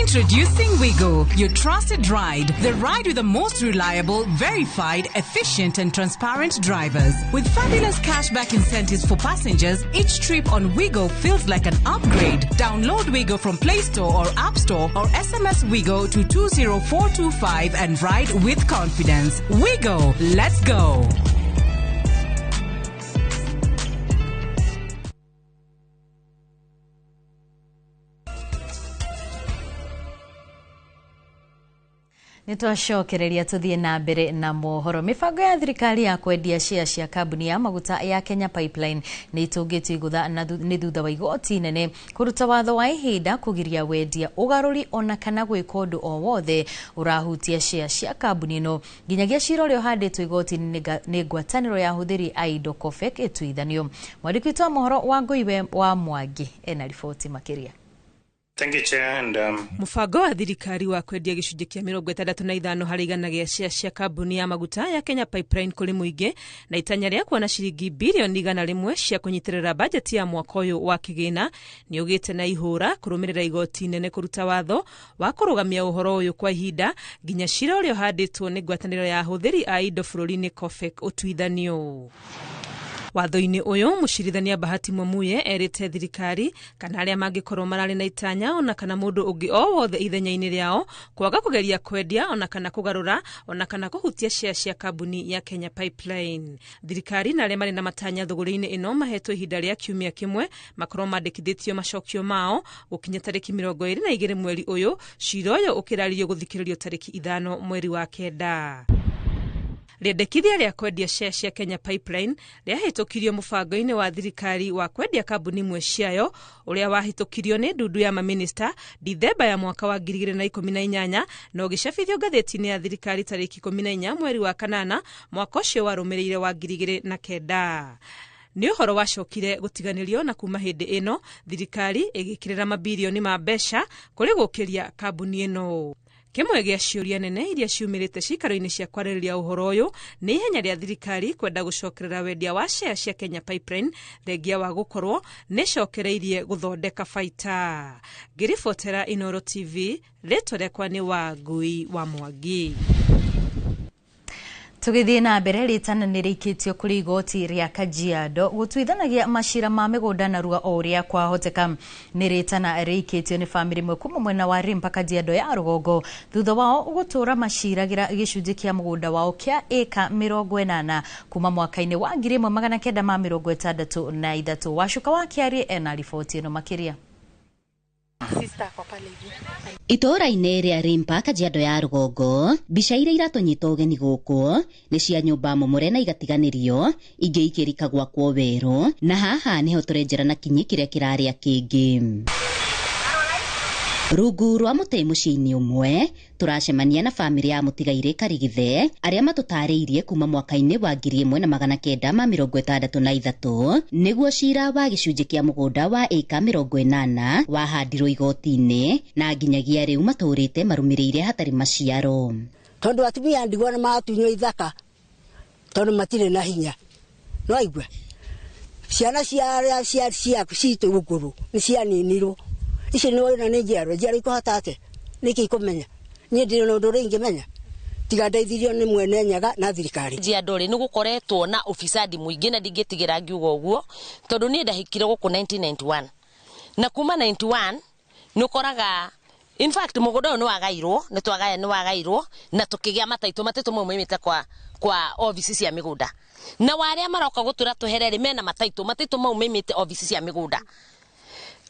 Introducing Wigo, your trusted ride. The ride with the most reliable, verified, efficient and transparent drivers. With fabulous cashback incentives for passengers, each trip on Wigo feels like an upgrade. Download Wigo from Play Store or App Store or SMS Wigo to 20425 and ride with confidence. Wigo, let's go. Nitwacokereria tuthie na mbere na mohoro. Mibango ya thirikari ya kwendia share cia kambuni ya maguta ya Kenya Pipeline ni itungitio igutha ni thutha wa igoti nene kuruta watho wa ihinda kugiria wendia ugaruri ona kana gwika undu o wothe urahutia share cia kambuni no nginyagia cira uria handitwo igoti ni ngwataniro ya huthiri aido COFEC ituithanio. Mwandiki wa mohoro wa Ngoiwe wa Mwangi ena riboti makiria. Thank you, Chair. And, Mubango wa thirikari wa kwendia gicunjĩ kĩa 65 harĩ igana gĩa share cia kambuni ya maguta ya Kenya Pipeline kũrĩ mũingĩ na itanya rĩa kuona ciringi bilioni 100 cia kũnyitĩrĩra bajeti ya mwaka ũyũ wa kĩgĩna nĩ ugĩte na ihũra kũrũmĩrĩra igoti nene kũruta watho wa kũrũgamia ũhoro ũyũ kwa ihinda nginya cira ũrĩa ũhandĩtwo nĩ ngwatanĩro ya ahũthĩri a indo bũrũri-inĩ COFEC ũtuithanio. Watho-inĩ ũyũ mũcirithania Bahati Mwamuye erĩte thirikari kana arĩa mangĩkorwo mararĩ na itanya ona kana mũndũ ũngĩ o wothe ithenya-inĩ rĩao kwaga kũgeria kwendia ona kana kũgarũra ona kana kũhutia share cia kambuni ya Kenya Pipeline. Thirikari na arĩa marĩ na matanya thũgũrĩ-inĩ ĩno mahetwo ihinda rĩa kiumia kĩmwe makorwo mandĩkithĩtio macokio mao gũkinya tarĩki 22 mweri ũyũ, cira ũyũ ũkĩrarĩrio gũthikĩrĩrio tarĩki 5 mweri wa kenda. Rĩendekithia rĩa kwendia share cia Kenya Pipeline rĩahĩtũkirio mũbango-inĩ wa thirikari wa kwendia kambuni imwe ciayo ũrĩa wahĩtũkirio nĩ ndundu ya maminista Dithemba ya mwaka wa 2018 na ũgĩcabithio ngathĩti-inĩ ya thirikari tarĩki 14 mweri wa kanana mwaka ũcio warũmĩrĩire wa 2009. Nĩ ũhoro wacokire gũtiganĩrio na kuma hĩndĩ ĩno thirikari ĩgĩkĩrĩra mabilioni ma mbeca kũrĩ gũkĩria kambuni ĩno. Kimwe gĩa ciũria nene iria ciumĩrĩte cikaro-inĩ cia kwarĩrĩria ũhoro ũyũ nĩ ihenya rĩa thirikari kwenda gũcokerera wendia wa share cia Kenya Pipeline thengia wa gũkorwo nĩcokereirie gũthondeka baita. Ngĩribotera Inooro TV, rĩtwa rĩakwa nĩ Wangui wa Mwangi. Tugithie na mbere ritana nĩrĩikĩtio kũrĩ igoti rĩa Kajiado gũtuithanagia macira ma mĩgũnda na rua o ũrĩa kwahoteka. Nĩ ritana rĩikĩtio nĩ famĩlĩ imwe kuma mwena wa Rimpa Kajiado ya rũgongo thutha wao gũtũra maciragĩra gĩcunjĩ kĩa mũgũnda wao kĩa eka 80 kuma mwaka-inĩ wa 1963. Wacuka wa Kiari ena riboti ĩno makĩria. Itũra-inĩ rĩa Rimpa Kajiado ya rũgongo mbica iria iratũnyita ũgeni gũkũ nĩ cia nyũmba momore na igatiganĩrio ingĩ ikĩrika gwakwo werũ na haha nĩho tũrenjera na kinyi kĩrĩa kĩrarĩa kĩngĩ. Rungu rwa mũtĩ mũciĩ-inĩ ũmwe turacemania na famĩlĩ ya Mũtigairĩ Karigithe arĩa matũtarĩirie kuma mwaka-inĩ wa 1963 nĩguo cira wa gĩcunjĩ kĩa mũgũnda wa eka 80 wahandirwo igoti-inĩ na nginyagia rĩu matũrĩte marũmĩrĩire hatarĩ maciaro. Tondũ atumia ndigwa na matunywo ithaka tondũ matirĩ na hinya. No igwe ciana cia citũ gũkũrũ nĩ cianinirwo. Ici nĩ na njiaro ikohota atĩ nĩkĩ ikomenya niĩ ndĩrĩ na ũndũ ũrĩa ingĩmenya tiga ndeithirio nĩ mwene nyaga na thirikari. Kajiado nĩ gũkoretwo na ofisadi mũingĩ na ndingĩtigĩra ngiuga ũguo tondũ niĩ ndahikire gũkũ 1991 na kuma 91 nĩ ũkoraga in fact mũgũnda ũyũ nĩ wagairwo na tũkĩgĩa mataitũ mau moimĩte kwa ofisi cia mĩgũnda na warĩa maroka gũtũra tũherere mena mataitũ mau moimĩte ofisi cia mĩgũnda.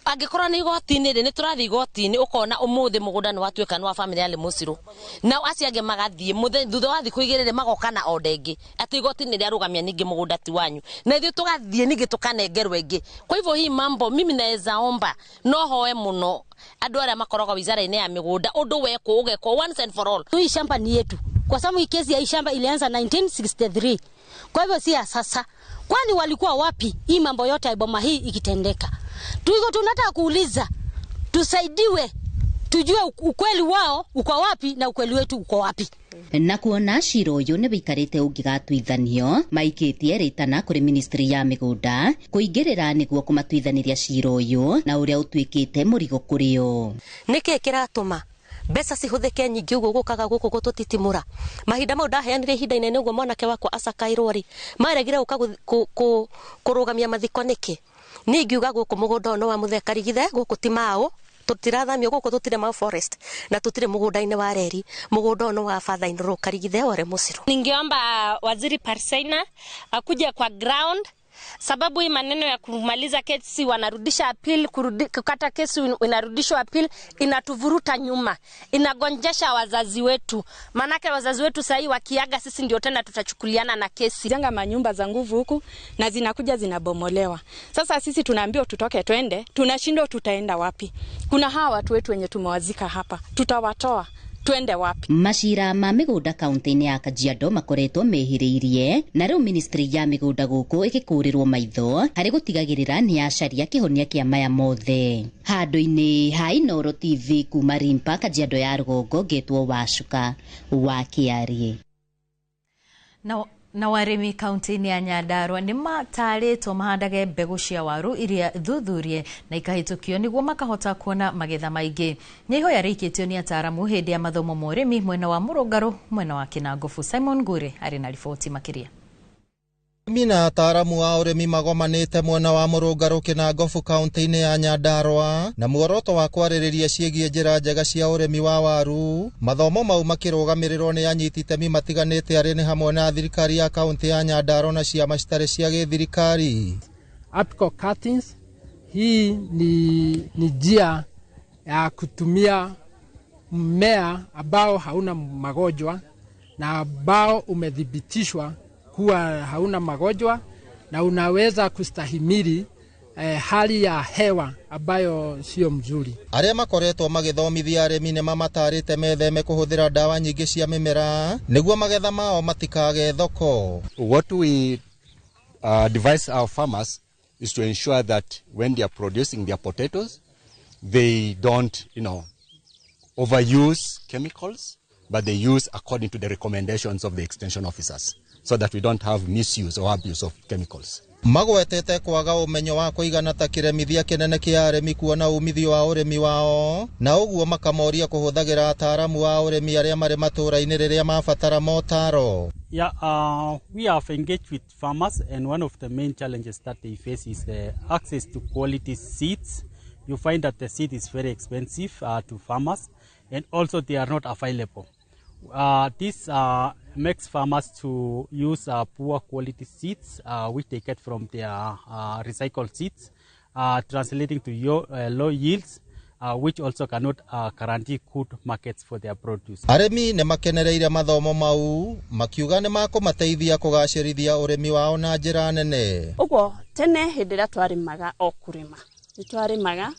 Angĩkorwo nĩ igoti-inĩ nĩ tũrathiĩ igoti-inĩ ũkona ũmũthĩ mũgũnda nĩ watuĩka nĩ wa famĩlĩ ya Mũcirũ na acio angĩ magathiĩ thutha wa thikũ 2 magoka na order ĩngĩ atĩ igoti-inĩ rĩarũgamia ningĩ mũgũnda ti wanyu na ithuĩ tũgathiĩ ningĩ tũkanengerwo ĩngĩ. Kwa hivyo hii mambo mimi naweza omba no hoe mũno andũ arĩa makoragwo wizara-inĩ ya mĩgũnda ũndũ wekwo ũgekwo once and for all. Hii shamba ni yetu kwa sababu hii kesi ya hii shamba ilianza 1963 kwa hivyo si ya sasa. Kwani walikuwa wapi hii mambo yote ya boma hii ikitendeka? Tunataka kuuliza tusaidiwe, tujue ukweli wao uko wapi na ukweli wetu uko wapi. Na kuona cira uyu ni wikarite ungigatuithanio maikitie ritana kuri ministry ya migunda kuingirira niguo kumatuithaniria cira uyu na uria utwikite murigo kurio. Niki kiratuma mbeca cihuthike nyingi uguo gukaga guku gututitimura mahinda mau ndaheanire ihinda inene uguo mwanake wakwa acakairwo ri maregire uka kurugamia mathiko niki ningiuga guku mugunda no wa muthekari githe guku timao tutirathamio guku tutire ma forest na tutire mugunda-ini wa reri mugunda no wa father in law karigithe ore musiru. Ningeomba waziri Parsaina akuje kwa ground, sababu hii maneno ya kumaliza kesi wanarudisha appeal, kukata kesi inarudishwa appeal, inatuvuruta nyuma, inagonjesha wazazi wetu. Manake wazazi wetu sasa wakiaga sisi ndio tena tutachukuliana na kesi. Jenga manyumba za nguvu huku na zinakuja zinabomolewa. Sasa sisi tunaambiwa tutoke twende, tunashindwa tutaenda wapi? Kuna hawa watu wetu wenye tumewazika hapa, tutawatoa twende wapi? Macira ma migunda kaunti-ini ya Kajiado makoretwo mehiriirie na riu ministry ya migunda guku igikurirwo maitho hari gutigagirira ni yacaria kihonia kia maya mothe. Handu-ini ha Inooro TV kuma Rimpa, Kajiado ya Rugongo, ngetwo Wacuka wa Kiarie. Na warimi kaunti-ini ya Nyandarua ni mataritwo mahandage mbegu cia waru iria thuthurie na ikahitukio niguo makahota kuona magetha maingi. Nyiho yarikitio ni ataramu hindi ya mathomo ma urimi mwena wa Murungaru, mwena wa Kinangofu. Simon Ngure ari na riboti makiria. Mina ataramu wa urimi magomanite mwena wa Murungaru, Kinangofu, kaunti-ini ya Nyandarua na muoroto wa kwaririria ciegie njira njega cia urimi wa waru. Mathomo mau makirugamirirwo ni anyiti itemi matiganite ari ni hamwe na thirikari ya kaunti ya Nyandarua na ciama citari cia githirikari. Apical cuttings, hii ni njia ya kutumia mmea ambao hauna magonjwa na ambao umedhibitishwa kuwa hauna magonjwa na unaweza kustahimili hali ya hewa ambayo sio mzuri. Aria makoretwo magithomithia arimi ne mamatarite metheme kuhuthira dawa nyingi cia mimera niguo magetha mao matikage thoko. What we advise our farmers is to ensure that when they are producing their potatoes, they don't, overuse chemicals, but they use according to the recommendations of the extension officers, so that we don't have misuse or abuse of chemicals. Magwetete kwaga umenyo wa kuigana ta kiremithia kinene kia arimi kuona umithio wa urimi wao na uguo makamoria kuhuthagira ataramu wa urimi aria mari matura-ini riria mabatara motaro. We have engaged with farmers, and one of the main challenges that they face is access to quality seeds. You find that the seed is very expensive to farmers, and also they are not available. This makes farmers to use poor quality seeds, which they get from their recycled seeds, translating to low yields, which also cannot guarantee good markets for their produce. Arimi ne makenereire mathomo mau makiuga ne makumateithia kugacirithia urimi wao na njira nene. Uguo tene hindira twarimaga okurima nitwarimaga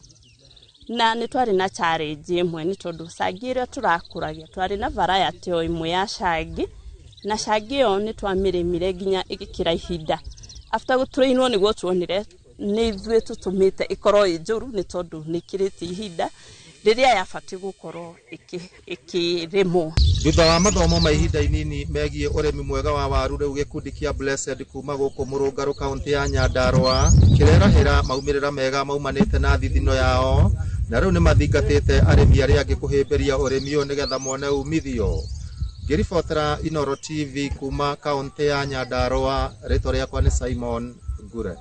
na nitwari na challenge imwe ni tondu cangi iria turakuragia twari na variety o imwe ya cangi na cangi o ni twamirimire ginya igikira ihinda after gutrainwo niguo tuonire ni ithuĩ tutumite ikorwo injuru ni tondu ni kiriti ihinda riria yabati gukorwo ikirimo. Thutha wa mathomo ma ihinda inini megie urimi mwega wa waru, riu gikundi kia Blessed kuma guku Murungaru, kaunti ya Nyandarua kirerahira maumirira mega maumanite na thithino yao na riu ni mathingatite arimi aria angi kuhimbiria urimi uyu nigetha mone umithio. Ngiribotera Inooro TV kuma kaunti ya Nyandarua, ritwa riakwa ni Simon Ngure.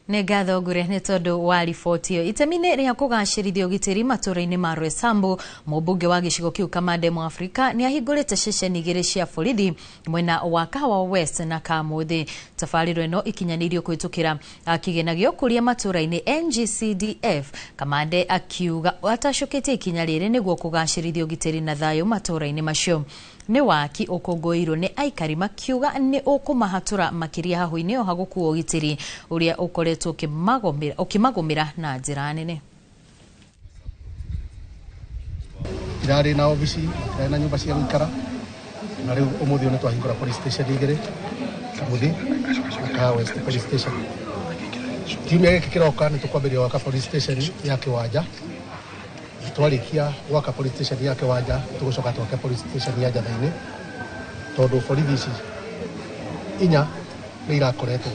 Nĩ ngatho Ngure nĩ tondu wa riboti ĩyo. Itemi-inĩ rĩa kũgacĩrithia ũgitĩri matũra-inĩ ma Roysambu, mũmbunge wa gĩcigo kĩu Kamande Mwafrika nĩ ahingũrĩte ceceni igĩrĩ cia borithi mwena wa Kahawa West na Kamuthi. Tabarĩro ĩno ikinyanĩirio kũhĩtũkĩra kĩgĩna gĩa ũkũria matũra-inĩ NGCDF. Kamande akiuga atacũkĩtie ikinya rĩrĩ nĩguo kũgacĩrithia ũgitĩri na thayũ matũra-inĩ macio. Ni waki ũkũngũĩirwo nĩ aikari makiuga nĩ ũkũmahatũra makĩria hahu-inĩ o hagũkuo ũgitĩri ũrĩa ũkoretwo ũkĩmagũmĩra na njĩra nene. Irarĩ na obici, irarĩ na nyũmba cia gũikara na rĩu ũmũthĩ nĩ twahingũra police station igĩrĩ, Kamuthi na Kahawa West police station. kiumia giki kiroka ni tukwambiria waka police station ya Kiwanja. Twarikia waka police station ya Kiwanja tugucoka twake police station ya Njathaini tondu borithi ici inya ni irakoretwo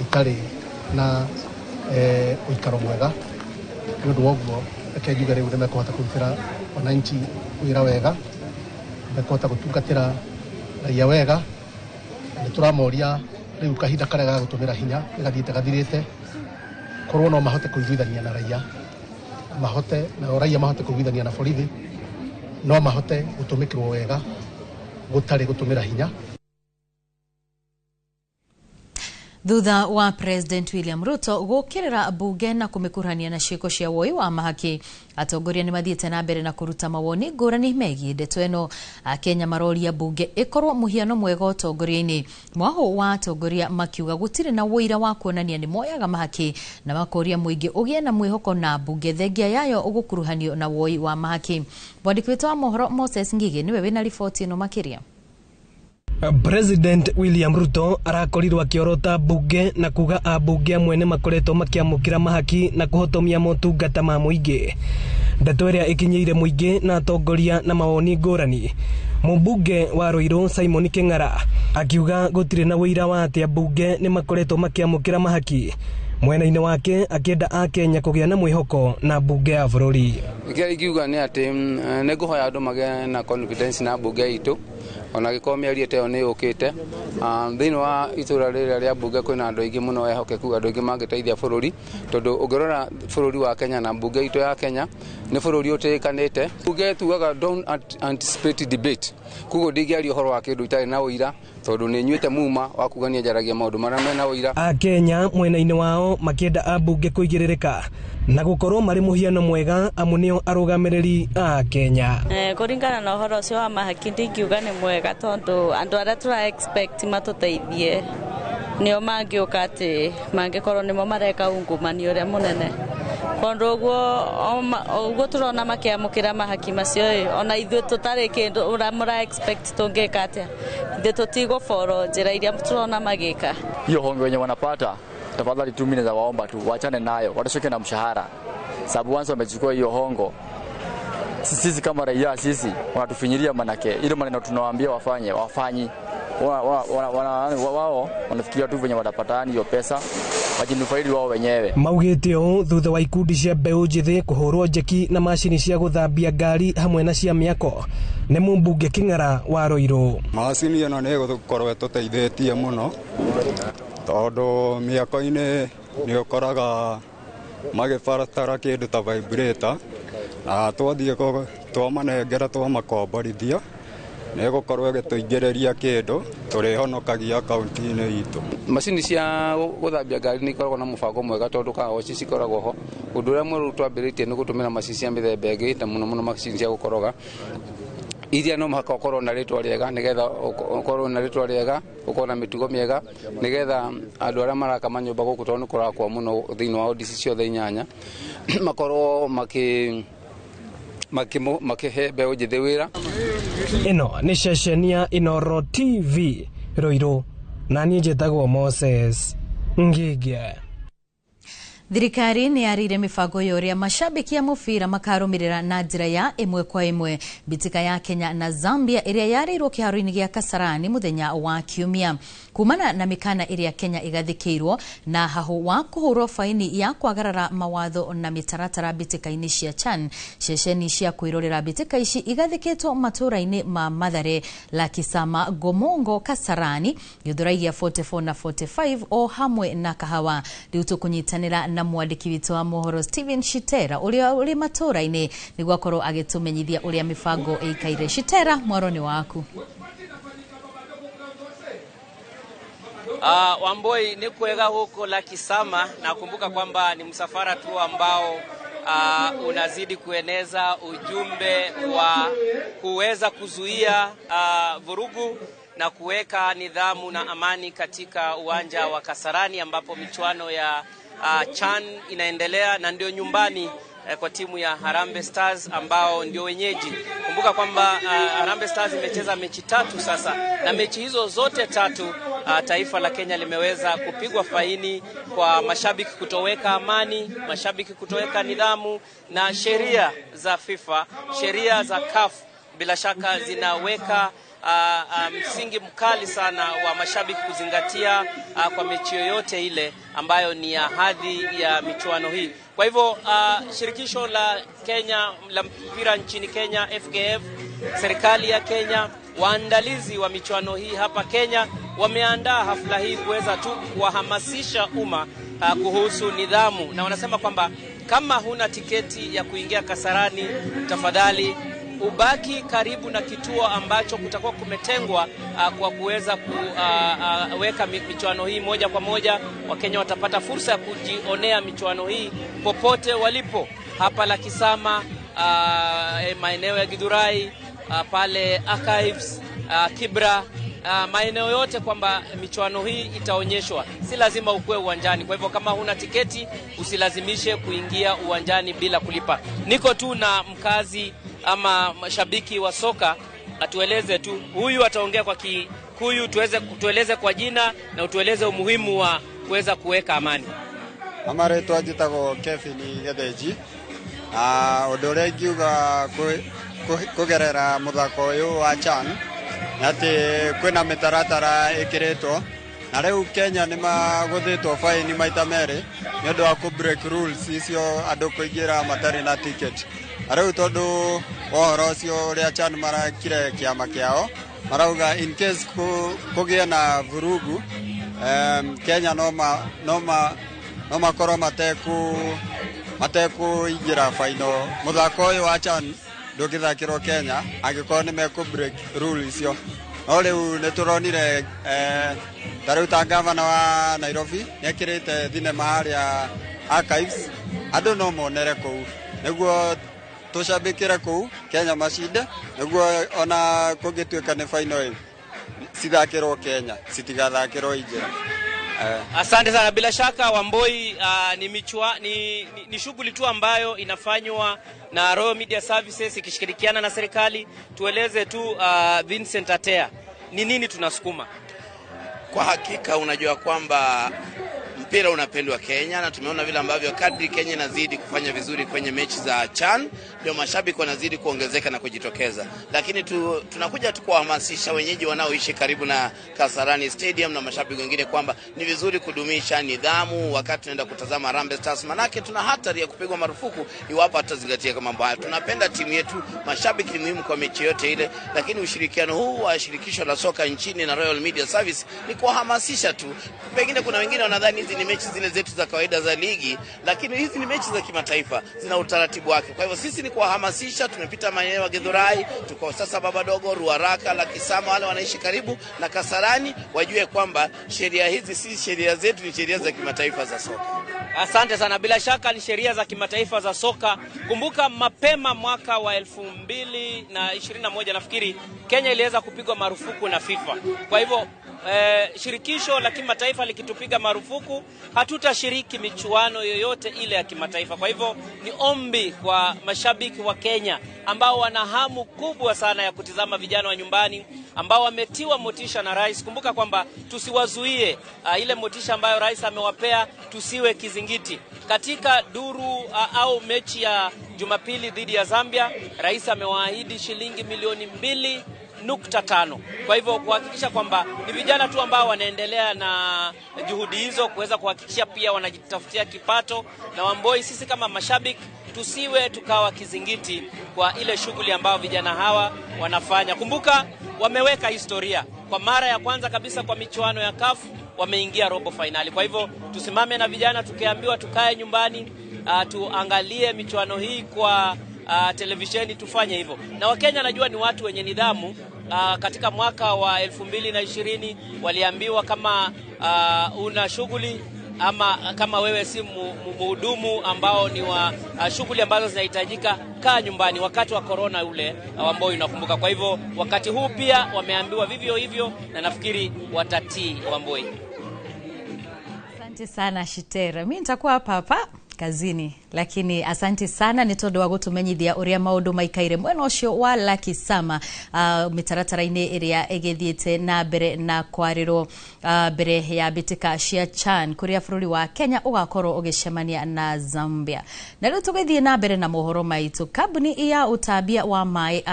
itari na uikaro mwega ni undu woguo reke njuge riu nimekuhota kurutira wananchi wira wega, nimekuhota gutungatira raia wega. Ni turamoria riu kahinda karia ga gutumira hinya nigathiite gathirite korwo no mahote kuiguithania na raia, mahote na raia mahote kuiguithania na borithi, no mahote gutumikirwo wega gutari gutumira hinya. Thutha wa President William Ruto gukirira bunge na kumikurania na ciiko cia woi wa mahaki, atongoria ni mathiete na mbere na kuruta mawoni ngurani megie ndeto eno. Kenya maroria bunge ikorwo muhiano mwega utongoria-ini. Mwaho wa atongoria makiuga gutire na woira wa kuonania ni moyaga mahaki, na makoria muingi ugie na mwihoko na bunge thengia yayo ugukuruhanio na woi wa mahaki. Mwandiki wetu wa mohoro Moses Ngige niwe wina riboti ino makiria. President William Ruto arakorirwo akiorota bunge na kuga abunge amwe makoretwo makiamukira mahaki na kuhotomia motungata ma muingi. Ndeto iria ikinyeire muingi na atongoria na mawoni ngurani. Mubunge wa Ruiru Simon King'ara akiuga gutire na wira wa ati abunge ni makoretwo makiamukira mahaki. Mwena-ini wake akienda a Kenya kugia na mwihoko na bunge ya bururi. Ikiuga ni ati neguhoya andu mage na confidence na bunge itu ona gikomia riete yo ni ukite thini wa itura riri ria bunge kwina andu aingi muno ehokeku andu aingi mangiteithia bururi tondu ungirora bururi wa Kenya na bunge itu ya Kenya ni bururi utikanite. Bunge tugaga don't anticipate debate kugo ndigiari uhoro wa kindu itari na uira tondu ni nyuite muma wa kugania jaragia maundu maria mena uira. A Kenya mwena-ini wao makienda abunge kuigiririka na gukorwo mari muhiano mwega amunio arugamiriri a Kenya. Kuringana na uhoro ucio wa mahaki ndingiuga ni mwega tondu andu aria tura expect matuteithie nio mangiuka ati mangikorwo nimo mareka ungumani uria munene kondu uguo turona makiamukira mahaki macio ona ithu tutari kindu uramura expect tungeka atia ithu tutigo foro njira iria turona magika. Hiyo hongo wenye wanapata tafadhali 2 minutes za waomba tu waachane nayo, watashoke na mshahara sababu wanzo wamechukua hiyo hongo. Sisi kama raia sisi wanatufinyiria manake ile maneno tunawaambia wafanyi wao wanafikiria tu venye watapata hiyo pesa wajinufaidi wao wenyewe. Maugite o thutha wa ikundi cia mbeu njithi kuhurwo njeki na mashini cia guthambia ngari hamwe na cia miako ni mumbunge King'ara wa Ruiru. Mashini ino ni gukorwo tuteithĩtie muno tondu miako-ini ni ukoraga magibatara kindu ta vibrator na twathie ko twamanengera twamakomborithia ni gukorwo gituingiriria kindu turihonokagia kaunti-ini itu. Mashini cia guthambia ngari ni ikoragwo na mubango mwega tondu kago cikoragwo ho. Undu uria mweru twambiritie ni gutumira mashini cia mithemba ingi ta muno mashini cia gukoroga iria no mahaka ukorwo na ritwa riega nigetha ukorwo na ritwa riega ukorwo na mitugo miega nigetha andu aria maraka manyumba guku tondu kurakwa muno thiini wa odisi ciothe 8 makorwo makihe mbeu njithi wira. Ino ni ceceni ya Inoro TV Ruiru na niĩ njĩtagwo Moses Ngige. Thirikari ni yarire mibango yoria mashabiki ya mufira makarumirira na njira ya imwe kwa imwe bitika ya Kenya na Zambia iria yarirwo kiharo-ini gia Kasarani muthenya wa Kiumia. Kumana na mikana iria Kenya igathikirwo na hahu wa kuhurwo faini ya kwagarara mawatho na mitaratara bitika-ini cia CHAN, ceceni cia kwirorera bitika ici igathikitwo matura-ini ma Mathare, Lakisama, Gomongo, Kasarani, Githuraiya 44 na 45 o hamwe na Kahawa. Riu tukunyitanira na mwandiki witu wa mohoro Steven Shitera uria uri matura-ini niguo akorwo agitumenyithia uria mibango ikaire. Shitera, mwaroni waku. Wamboi ni kwega huko Lakisama, na kumbuka kwamba ni msafara tu ambao unazidi kueneza ujumbe wa kuweza kuzuia vurugu na kuweka nidhamu na amani katika uwanja wa Kasarani ambapo michuano ya CHAN inaendelea na ndio nyumbani kwa timu ya Harambee Stars ambao ndio wenyeji. Kumbuka kwamba Harambee Stars imecheza mechi 3 sasa, na mechi hizo zote 3 taifa la Kenya limeweza kupigwa faini kwa mashabiki kutoweka amani, mashabiki kutoweka nidhamu, na sheria za FIFA, sheria za CAF bila shaka zinaweka msingi mkali sana wa mashabiki kuzingatia kwa mechi yoyote ile ambayo ni ya hadhi ya michuano hii. Kwa hivyo shirikisho la Kenya la mpira nchini Kenya FKF, serikali ya Kenya, waandalizi wa michuano hii hapa Kenya wameandaa hafla hii kuweza tu kuwahamasisha umma kuhusu nidhamu, na wanasema kwamba kama huna tiketi ya kuingia Kasarani, tafadhali ubaki karibu na kituo ambacho kutakuwa kumetengwa kwa kuweza kuweka michuano hii moja kwa moja. Wakenya watapata fursa ya kujionea michuano hii popote walipo, hapa Lakisama, maeneo ya Githurai, pale Archives, Kibra, maeneo yote, kwamba michuano hii itaonyeshwa. Si lazima ukue uwanjani. Kwa hivyo kama huna tiketi, usilazimishe kuingia uwanjani bila kulipa. Niko tu na mkazi ama mashabiki wa soka, atueleze tu, huyu ataongea kwa Kikuyu, tueleze kwa jina na utueleze umuhimu wa kuweza kuweka amani. Amare twajitago Kevin Gedeji. Odore giuga kugerera muthako uyu wa CHAN ati kwina mitaratara ikiretwo, na riu Kenya ni maguthitwo faini maita meri ni undu wa ku break rules icio andu kuingira matari na ticket. Riu tondu ohoro ucio uria CHAN marakire kiama kiao marauga in case kugia na vurugu Kenya no makorwo mateku ingira faino muthako uyu wa CHAN ndugithakirwo Kenya angikorwo ni meku break rule icio. No riu nituronire tariu ta gavana wa Nairobi niekirite thinema haria Archives, andu no monere kou niguo tushabikire kou Kenya mashinde, niguo ona kungituika ni faino sithakirwo Kenya sitigathakirwo injira. Asante sana. Bila shaka Wamboi, ni shughuli tu ambayo inafanywa na Royal Media Services ikishirikiana na serikali. Tueleze tu Vincent Atea, ni nini tunasukuma? Kwa hakika unajua kwamba mpira unapendwa Kenya, na tumeona vile ambavyo kadri Kenya inazidi kufanya vizuri kwenye mechi za CHAN ndio mashabiki wanazidi kuongezeka na kujitokeza. Lakini tunakuja tu kuhamasisha wenyeji wanaoishi karibu na Kasarani Stadium na mashabiki wengine kwamba ni vizuri kudumisha nidhamu wakati tunaenda kutazama Harambee Stars, manake tuna hatari ya kupigwa marufuku iwapo hatazingatia kama mambo haya. Tunapenda timu yetu, mashabiki ni muhimu kwa mechi yote ile, lakini ushirikiano huu wa shirikisho la soka nchini na Royal Media Service ni kuhamasisha tu. Pengine kuna wengine wanadhani hizi ni mechi zile zetu za kawaida za ligi, lakini hizi ni mechi za kimataifa, zina utaratibu wake. Kwa hivyo sisi ni kuhamasisha. Tumepita maeneo ya Githurai, tuko sasa Babadogo, Ruaraka, Lakisama, wale wanaishi karibu na Kasarani wajue kwamba sheria hizi si sheria zetu, ni sheria za kimataifa za soka. Asante sana. Bila shaka ni sheria za kimataifa za soka. Kumbuka mapema mwaka wa 2021 nafikiri Kenya iliweza kupigwa marufuku na FIFA. Kwa hivyo shirikisho la kimataifa likitupiga marufuku, hatutashiriki michuano yoyote ile ya kimataifa. Kwa hivyo ni ombi kwa mashabiki wa Kenya ambao wana hamu kubwa sana ya kutizama vijana wa nyumbani ambao wametiwa motisha na rais. Kumbuka kwamba tusiwazuie ile motisha ambayo rais amewapea, tusiwe kizingiti. Katika duru au mechi ya Jumapili dhidi ya Zambia, rais amewaahidi shilingi milioni 2.5. Kwa hivyo kuhakikisha kwamba ni vijana tu ambao wanaendelea na juhudi hizo kuweza kuhakikisha pia wanajitafutia kipato. Na Wamboi, sisi kama mashabiki tusiwe tukawa kizingiti kwa ile shughuli ambayo vijana hawa wanafanya. Kumbuka wameweka historia. Kwa mara ya kwanza kabisa kwa michuano ya CAF wameingia robo finali. Kwa hivyo tusimame na vijana, tukiambiwa tukae nyumbani, tuangalie michuano hii kwa televisheni, tufanye hivyo. Na Wakenya najua ni watu wenye nidhamu. Katika mwaka wa 2020 waliambiwa kama una shughuli ama kama wewe si mhudumu ambao ni wa shughuli ambazo zinahitajika, kaa nyumbani, wakati wa corona ule ambao unakumbuka. Kwa hivyo wakati huu pia wameambiwa vivyo hivyo, na nafikiri watatii Wamboi. Asante sana Shitera. Mimi nitakuwa hapa kazini. lakini asanti sana ni tondu wa gutumenyithia uria maundu maikaire mwena ucio wa Lakisama mitaratara-ini iria egithiete na mbere na kwarirwo mbere ya bitika cia CHAN kuria bururi wa Kenya ugakorwo ugicemania na Zambia. Na riu tugithie na mbere na mohoro maitu, kambuni ya utambia wa mai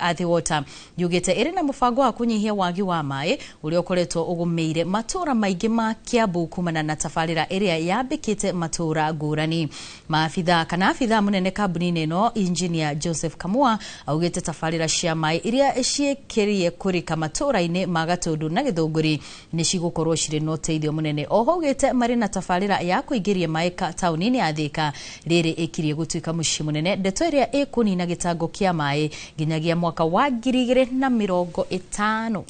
Athi Water yugite iri na mubango wa kunyihia wagi wa mai uria ukoretwo ugumeire matura maingi ma Kiambu kumana na tafarira iria yambikite matura ngurani. Maabitha munene kambuni ino Engineer Joseph Kamua augite tafarira cia mai iria ciekirie kurika matura-ini ma Gatundu na Githunguri ni cigukorwo ciri no teithio munene. Oho augite mari na tafarira ya kuingiria mai tauni-ini ya Thika riri ikirie gutuika mucii munene ndeto iria ikunina gitango kia mai nginyagia mwaka wa 2050.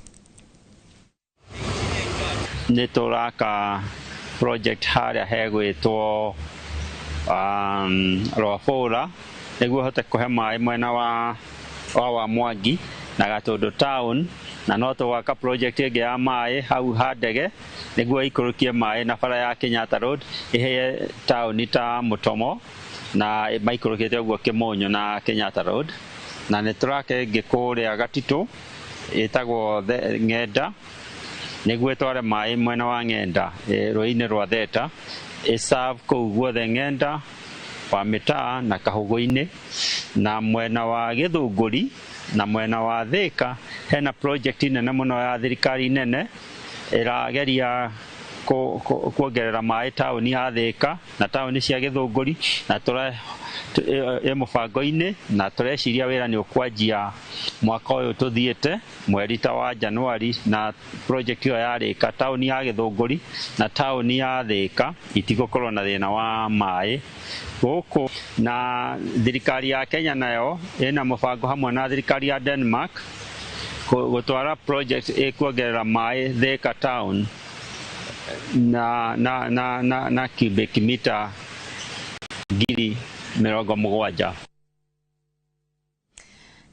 Nituraka project haria hegwitwo Rwafora niguo hote kuhe mai mwena wa Mwangi na Gatundu town, na no tugaka project ingi ya mai hau handege niguo ikurukie mai na bara ya Kenyatta Road ihe town ta Mutomo na maikurukie uguo Kimonyo na Kenyatta Road, na niturake ngikuria Gatitu itagwo Ng'enda niguo tware mai mwena wa Ng'enda rũĩ-inĩ rwa Theta serve kũu guothe Ng'enda wa Mitaa na Kahugu-inĩ, na mwena wa Githunguri na mwena wa Thika hena project nene muno ya thirikari nene irageria kuongerera mai tauni ya Thika na tauni cia Githunguri, na mubango-ini na tureciria wira ni ukwanjia mwaka uyu tuthiete mweri ta wa Januari, na project iyo yarika tauni ya Githunguri na tauni ya Thika itigukorwo na thina wa mai guku. Na thirikari ya Kenya nayo ina mubango hamwe na thirikari ya Denmark gutwara project ikuongerera mai Thika town na cubic mita 70,000.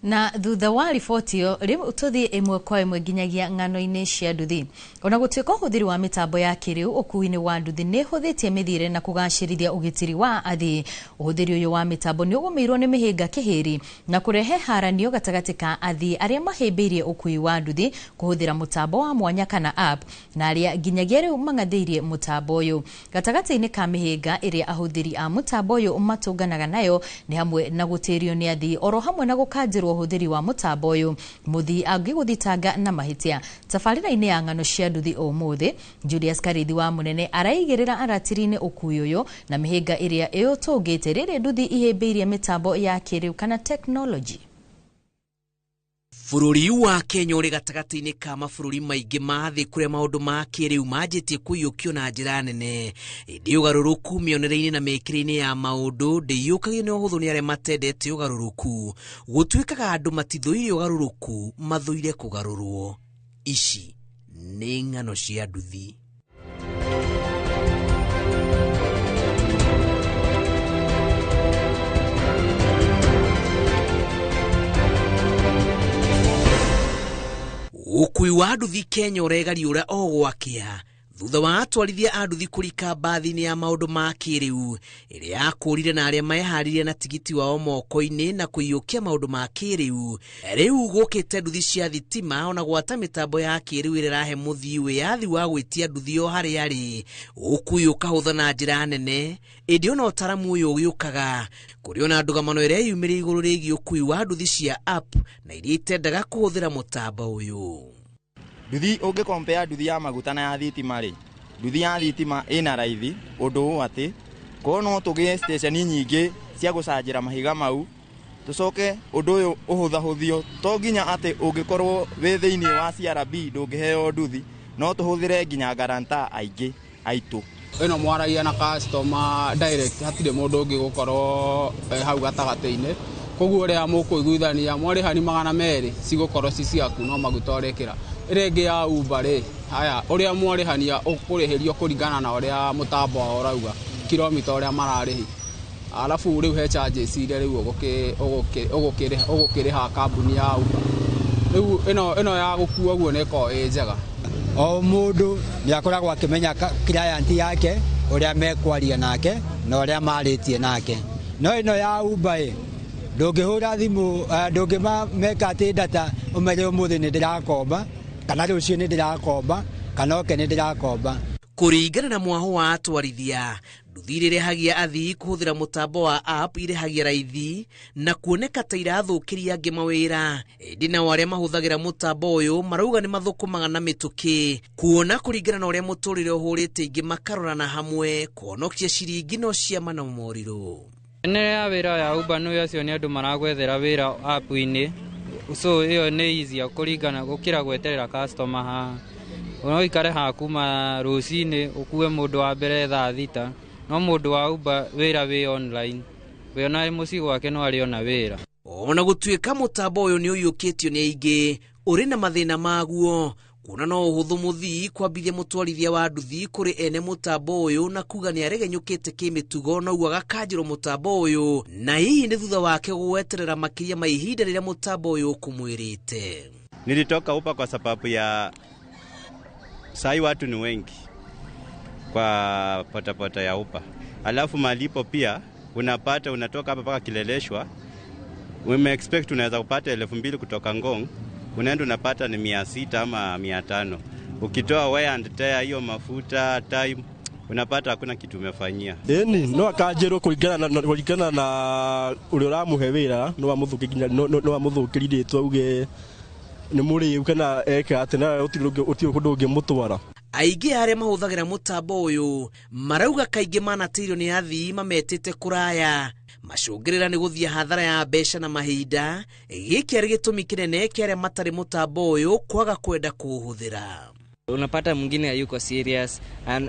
Na thutha wa riboti yo riu tuthie imwe kwa imwe nginyagia ng'ano-ini cia nduthi. Ona gutuika uhuthiri wa mitambo ya kiriu ukui-ini wa nduthi ni huthitie mithire na kugacirithia ugitiri wa athii. Uhuthiri uyu wa mitambo ni ugumirwo ni mihinga kihiri na kurehe haranio gatagati ka athii aria mahimbiirie ukui wa nduthi kuhuthira mutambo wa mwanya kana app na aria nginyagia riu mangathiirie mutambo uyu. Gatagati-ini ka mihinga iria ahuthiri a mutambo uyu matunganaga nayo ni hamwe na gutirio ni athii oro hamwe na gukanjirwo uhuthiri wa mutambo uyu muthii angiguthitanga na mahitia. Tafarira-ini ya ng'ano cia nduthi umuthi Julius Karithi wa munene araigirira aratiri-ini ukui uyu na mihinga iria iutungite riri nduthi ihimbiirie mitambo ya kiriu kana technology. Bururi wa Kenya uri gatagati-ini ka mabururi maingi ma thi kuria maundu ma kiriu manjitie kuyukio na njira nene. Indi ugaruruku mionere-ini na mekire-ini ya maundu ndiyukagio ni uhuthu ni aria matendete ugaruruku gutuikaga andu matithuire ugaruruku mathuire kugarurwo. Ici ni ng'ano cia nduthi. Ukui wa nduthi Kenya uregari uria ogwakia thutha wa atwarithia a nduthi kurika mbathi-ini ya maundu ma kiriu iria yakurire na aria meharirie na tigiti wao moko-ini na kuiyukia maundu ma kiriu. Riu gukite nduthi cia thitima ona gwata mitambo ya kiriu iria rahe muthii wiathi wa gwitia nduthi o haria ari. Ukui ukahutha na njira nene indi ona utaramu uyu ugiukaga kuri ona ndugamano iria yumire iguru rigi ukui wa nduthi cia app na iria itendaga kuhuthira mutambo uyu. Nduthi ungi compare nduthi ya maguta na ya thitima ri, nduthi ya thitima ina raithi undu ati ko no tugie station nyingi cia gucanjira mahiga mau tucoke undu uyu uhuthahuthio to nginya ati ungikorwo wi thiini wa CRB ndungiheo nduthi no tuhuthire nginya garanta aingi aitu. Ino mwaragia na customer direct hatire mundu ungi gukorwo hau gatagati-ini koguo ria mukuiguithania mwarihani 200 cigukorwo ci ciaku no maguta urekira irenge ya Uber ri haya uria mwarihania ukurihirio kuringana na uria mutambo wao urauga kilomita uria mararihi alafu riu he charges iria riu ugukiriha kambuni ya Uber riu ino ya gukua guo neko njega. O mundu ni akoragwo akimenya client yake uria mekwaria nake na ũrĩa marĩtie nake. No ĩno ya Uber ndũngĩhũra thimũ, ndũngĩmeka atĩ data ũmenye ũmũthĩ nĩ ndĩrakomba kana rũciũ nĩ ndĩrakomba kana oke nĩ ndĩrakomba. Kũringana na mwaho wa atwarithia, nduthi irehagia athii kuhuthira mutambo wa app irehagia raithi na kuoneka ta irathũkĩria angĩ mawĩra. Ĩndĩ na arĩa mahũthagĩra mutambo ũyũ marauga nĩ mathũkũmaga na mĩtũkĩ, kuona kũringana na ũrĩa mũtũrĩre ũhũrĩte ingĩ makarorana hamwe kuonokia ciringi no ciama na morirũ. Nĩ ya wĩra ya Uber no yacio nĩ andũ maragwethera wĩra app-inĩ, so ĩyo nĩ easy kũringana gũkĩra gweterera customer haha. No ikare hakuma rũcinĩ ũkue mũndũ wa mbere thaa thita, no mũndũ wa Uber wĩra wĩ online, we ona mũciĩ gwake no arĩ ona wĩra. Ona gũtuĩka mũtambo ũyũ nĩ ũiyũkĩtio nĩ aingĩ, ũrĩ na mathĩna maguo, kuona no ũhũthũ mũthii kwambithia mũtwarithia wa nduthi kũrĩ ene mũtambo ũyũ na kuga nĩ aregenyũkĩte kĩmĩtugo na uga gakanjĩrwo mũtambo ũyũ, na hihi nĩ thutha wake gũweterera makĩria ma ihinda rĩrĩa mũtambo ũyũ ũkũmwĩrĩte. Nilitoka Uber kwa sababu ya sai watu ni wengi kwa potapota ya Uber. Alafu malipo pia unapata, unatoka hapa mpaka Kileleshwa, expect unaweza kupata 2,000 kutoka Ngong, unaenda unapata ni 600 ama 500. Ukitoa wear and tear, hiyo mafuta, time, unapata hakuna kitu umefanyia. No akanjĩrwo kũringana na ũrĩa ũramũhe wĩra, no amũthũkĩrie twauge nĩ mũrĩu kana eka atĩ na ũtio kũndũ ũngĩmũtwara. Aingĩ arĩa mahũthagĩra mũtambo ũyũ marauga kaingĩ manatĩirio nĩ athii mametĩte kũraya, macũngĩrĩra nĩ gũthiĩ hathara ya mbeca na mahinda. Gĩkĩ arĩ gĩtũmi kĩnene kĩa arĩa matarĩ mũtambo ũyũ kwaga kwenda kuũhũthĩra. Unapata mwingine hayuko serious,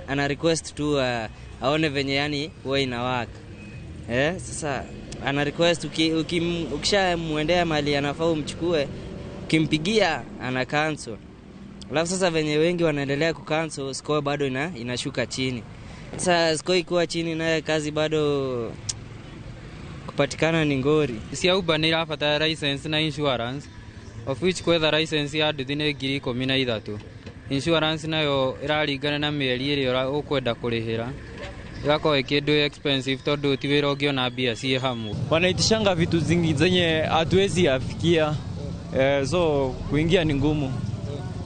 ana request tu aone venye yani huwa inawaka. Sasa ana request ukishamwendea mali anafaa umchukue, kimpigia ana cancel. Alafu sasa venye wengi wanaendelea kucancel, score bado inashuka chini. Sasa score ikuwa chini naye kazi bado kupatikana ni ngori. Si Uber nĩ irabatara license na insurance, of which kwetha license ya nduthi nĩ 13,000. Insurance nayo ĩraringana na mĩeri ĩrĩa ũkwenda kũrĩhĩra. Yako kĩndũ expensive tondũ ti wĩra ũngĩona mbia ciĩ hamwe. Wanaitishanga vitu zingi zenye hatuwezi afikia, so kuingia ni ngumu.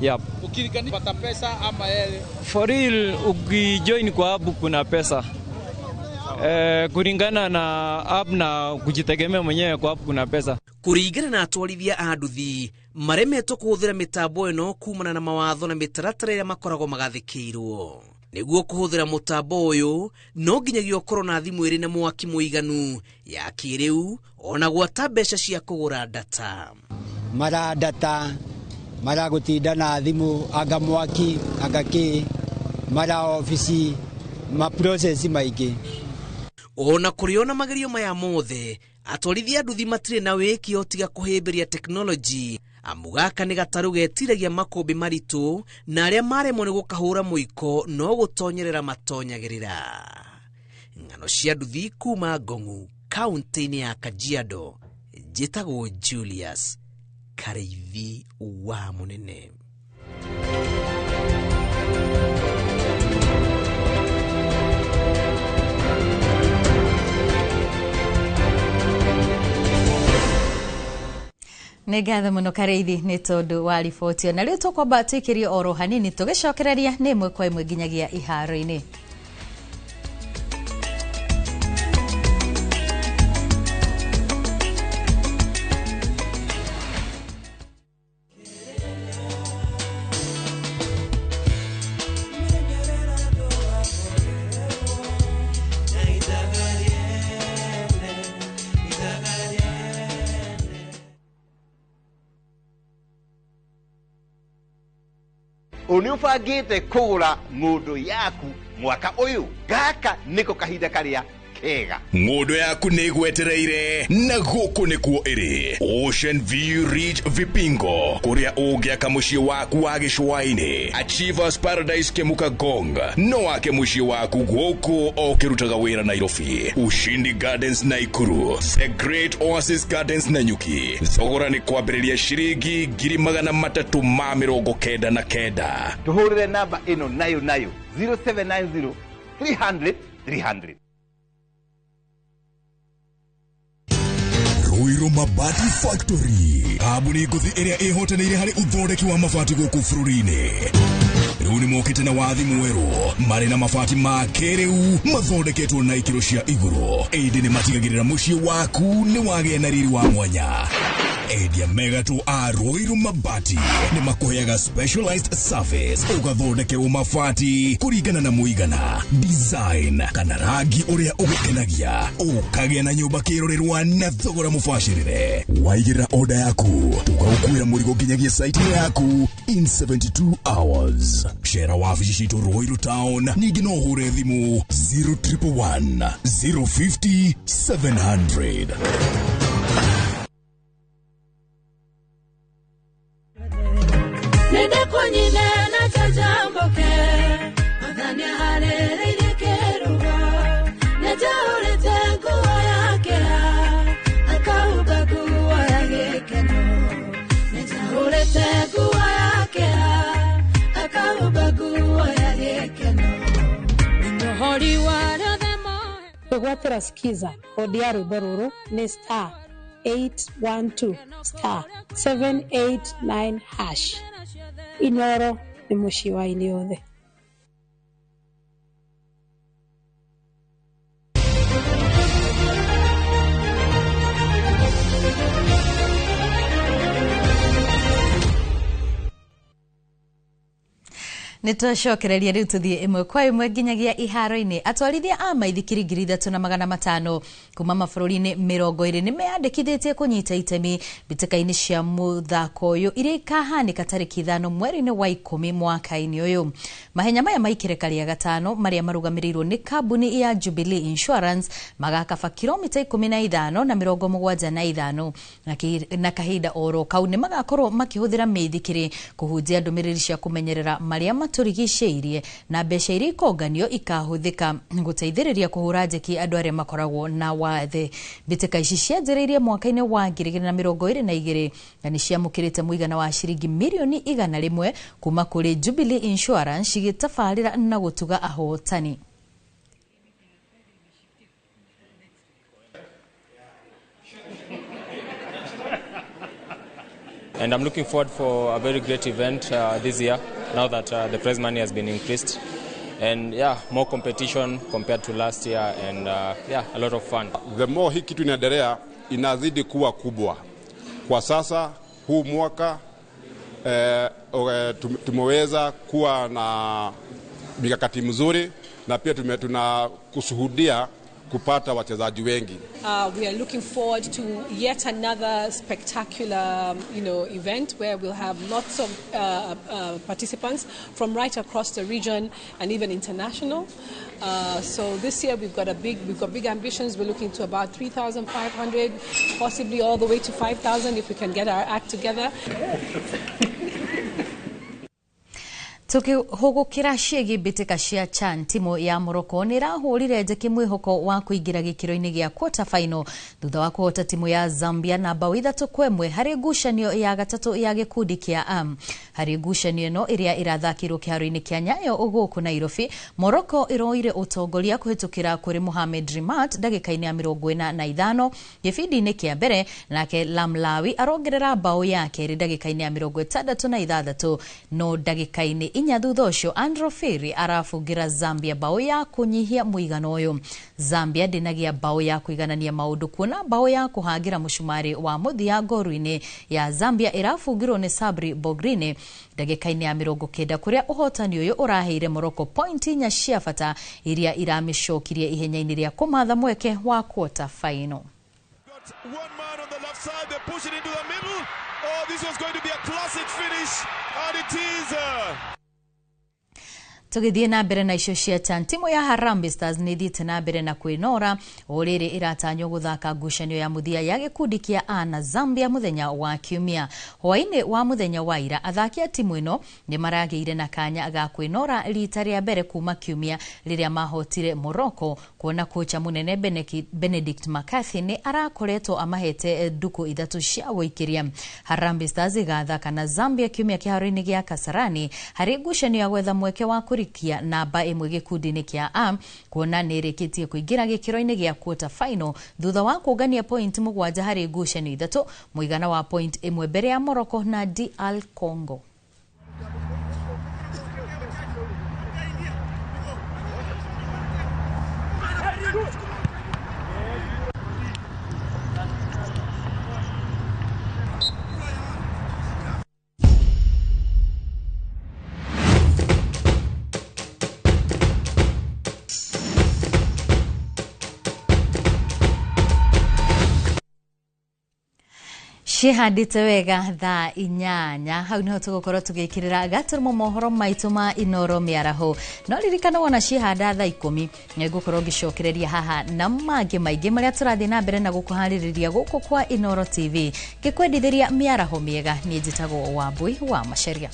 Yep. Ukirikani pata pesa ama yele? For real, ukijoin kwa app kuna pesa. Kuringana na app na kujitegemea mwenyewe kwa app kuna pesa. Kuringana na atwarithia a nduthi maremetwo kũhũthĩra mĩtambo ĩno kumana na mawatho na mĩtaratara ĩrĩa makoragwo magathĩkĩirwo. Nĩguo kũhũthĩra mũtambo ũyũ no nginyagia ũkorwo na thimũ ĩrĩ na mwaki mũiganu ya kĩrĩu ona gwata mbeca cia kũgũra data. Mara data, mara gũtinda na thimũ, anga mwaki, anga kĩ, mara ofisi, ma process maingĩ. Ona kũrĩona magerio maya mothe, atwarithia nduthi matirĩ na wĩkio tiga kũhĩmbĩria teknoloji. Amugaka nĩ gatarũ getiragia makũmbĩ maritũ na arĩa maremwo nĩ gũkahũra mũiko no gũtonyerera matonyagĩrĩra. Ng'ano cia nduthi kuma Ngong'u, kaunti-inĩ ya Kajiado, njĩtagwo Julius Kareithi wa Mũnene. Nĩ ngatho mũno Kareithi nĩ tondũ wa riboti ĩyo. Na rĩu tũkwamba twĩkĩrie oro hanini tũgĩcokereria nĩ ĩmwe kwa ĩmwe nginyagia iharo-inĩ. Unifagite kugura ngundo yaku mwaka uyu, gaka niko kahinda karia kega. Ngundo yaku nĩgwetereire na gũkũ nĩkuo ĩrĩ Ocean View Ridge Vipingo, kuria ũngĩaka mũciĩ waku wa gĩcũa-inĩ. Achievers Paradise Kemuka Gong no wake mũciĩ waku gũkũ o kĩrutaga wĩra Nairobi. Ushindi Gardens Naikuru, The Great Oasis Gardens Nanyuki. Thogora nĩ kwambĩrĩria ciringi 399. Tuhũrĩre namba ĩno nayo 0790 300 300. Ruiru Mabati Factory, kambuni nguthi iria ihotanire hari uthondeki wa mabati guku bururi-ini. Riu ni mokite na wathi mweru mari na mabati ma kiriu mathondeketwo na ikiro cia iguru. Indi ni matigagirira mucii waku ni wagia na riri wa mwanya. Endia Megatu a Ruiru Mabati ni makuheaga specialized service ugathondekerwo mabati kuringana na muigana, design kana rangi uria ugukenagia, ukagia na nyumba kirorerwa na thogora mubashirire. Waigirira order yaku tugaukuira murigo nginyagia site yaku in 72 hours. Share wabici citu Ruiru Town, ningi no hure thimu 0111 050 700. Nende konyine na chajamboke Adhani halele ilikerugo Nejaulete nguwa yake Akauga nguwa yake no Nejaulete nguwa yake Akauga nguwa yake no Ninohori waradhemo Kwegwatira skiza Odiaru Boruru ni star 812 star 789 hash. Inoro ni mushi wa iliothe. Nitoshokereria riu tuthie imwe kwa imwe nginyagia iharo-ini. Atwarithia a maithikiri 3,500 kuma mabũrũri-inĩ 20 ni meyandĩkithĩtie kunyita itemi mbĩtĩka-inĩ cia mũthako ũyũ iria ikahanĩka tarĩki 5 mweri-inĩ wa 10 mwaka-inĩ ũyũ. Mahenya maya maikĩrĩka rĩa gatano marĩa marũgamĩrĩirwo nĩ kambuni ya Jubilee Insurance magakaba kilomita 15 na 75 na kahinda oro kau nĩ magakorwo makĩhũthĩra mĩithikiri kũhunjia ndũmĩrĩri cia kũmenyerera marĩa turigicĩirie na mbeca iria ikonganio ikahuthika guteithĩrĩria kuhura njeki andũ arĩa makoragwo na wathe. Mbĩtĩka ici cianjĩrĩirie mwaka-inĩ wa 2022 na nĩ ciamũkĩrĩte mũigana wa ciringi mirioni 100 kuma kũrĩ Jubilee Insurance igĩtabarĩra na gũtuga ahotani. And I'm looking forward for a very great event this year, now that the prize money has been increased. And yeah, more competition compared to last year, and yeah, a lot of fun. The more hii kitu inaendelea inazidi kuwa kubwa. Kwa sasa huu mwaka tumeweza kuwa na mikakati mzuri na pia tunakushuhudia kupata wachezaji wengi. We are looking forward to yet another spectacular, event where we'll have lots of participants from right across the region and even international. So this year we've got big ambitions. We're looking to about 3,500, possibly all the way to 5,000 if we can get our act together. Tukihugukira ciĩgiĩ mbĩtĩka cia CHAN, timu ya Morocco nĩ ĩrahũrire njeki mwĩhoko wa kũingĩra gĩkĩro-inĩ gĩa quarter final thutha wa kũhota timu ya Zambia na bao 3-1 harĩ ngucanio ya gatatũ ya gĩkundi kĩa A. Harĩ ngucanio ĩno ĩrĩa ĩrathakirwo kĩharo-inĩ kĩa Nyayo gũkũ Nairobi, Morocco ĩroire ũtongoria kũhĩtũkĩra kũrĩ Mohamed Rimat ndagĩka-inĩ ya 45 gĩbindi-inĩ kĩa mbere, nake Lamlawi arongerera bao ya kerĩ ndagĩka-inĩ ya 66 no ndagĩka-inĩ inya thutha ũcio Andrew Ferry arafungira Zambia bao ya kunyihia mũigano ũyũ. Zambia ndĩnagia bao ya kũiganania maũndũ kuona bao ya kũhangira mũcumari wa mũthia ngoru-inĩ ya Zambia irafungirwo nĩ Sabri Bogrine ndagĩka-inĩ ya 90 kũrĩa ũhotani ũyũ ũraheire Morocco point inya cia bata iria iramĩcokirie ihenya-inĩ rĩa kũmatha mweke wa quarter final. One man on the left side, they push it into the middle. Oh, this was going to be a classic finish, and it is. Tugithie na mbere na icio cia CHAN, timu ya Harambee Stars nĩ thiĩte na mbere na kwĩnora ũrĩrĩ ĩratanywo gũthaka ngucanio ya mũthia ya gĩkundi kĩa A na Zambia mũthenya wa Kiumia. Hwaĩ-inĩ wa mũthenya wa ira, athaki a timu ĩno nĩ maragĩire na kanya ga kwĩnora rita rĩa mbere kuma Kiumia rĩrĩa mahotire Morocco, kuona kocha mũnene Benedict McCarthy nĩ arakoretwo amahete nduku 3 cia gũikĩria. Harambee Stars igathaka na Zambia Kiumia kĩharo-inĩ gĩa Kasarani harĩ ngucanio ya gwetha mweke wa kurikia namba imwe gikundi-ini kia A kuona nirikitie kuingira gikiro-ini gia quarter final thutha wa kugania point 7 hari ngucanio 3 muigana wa point 1 mbere ya Morocco na DR Congo. Cihandite wega thaa 8 hau niho tugukorwo tugikirira gaturumo mohoro maitu ma Inoro miaraho no ririkana wona cihanda thaa 10 nigukorwo ngicokereria haha na mangi maingi maria turathi na mbere na gukuhaririria guku kwa Inoro TV gikwendithiria miaraho miega ni njitagwo Wambui wa Macharia.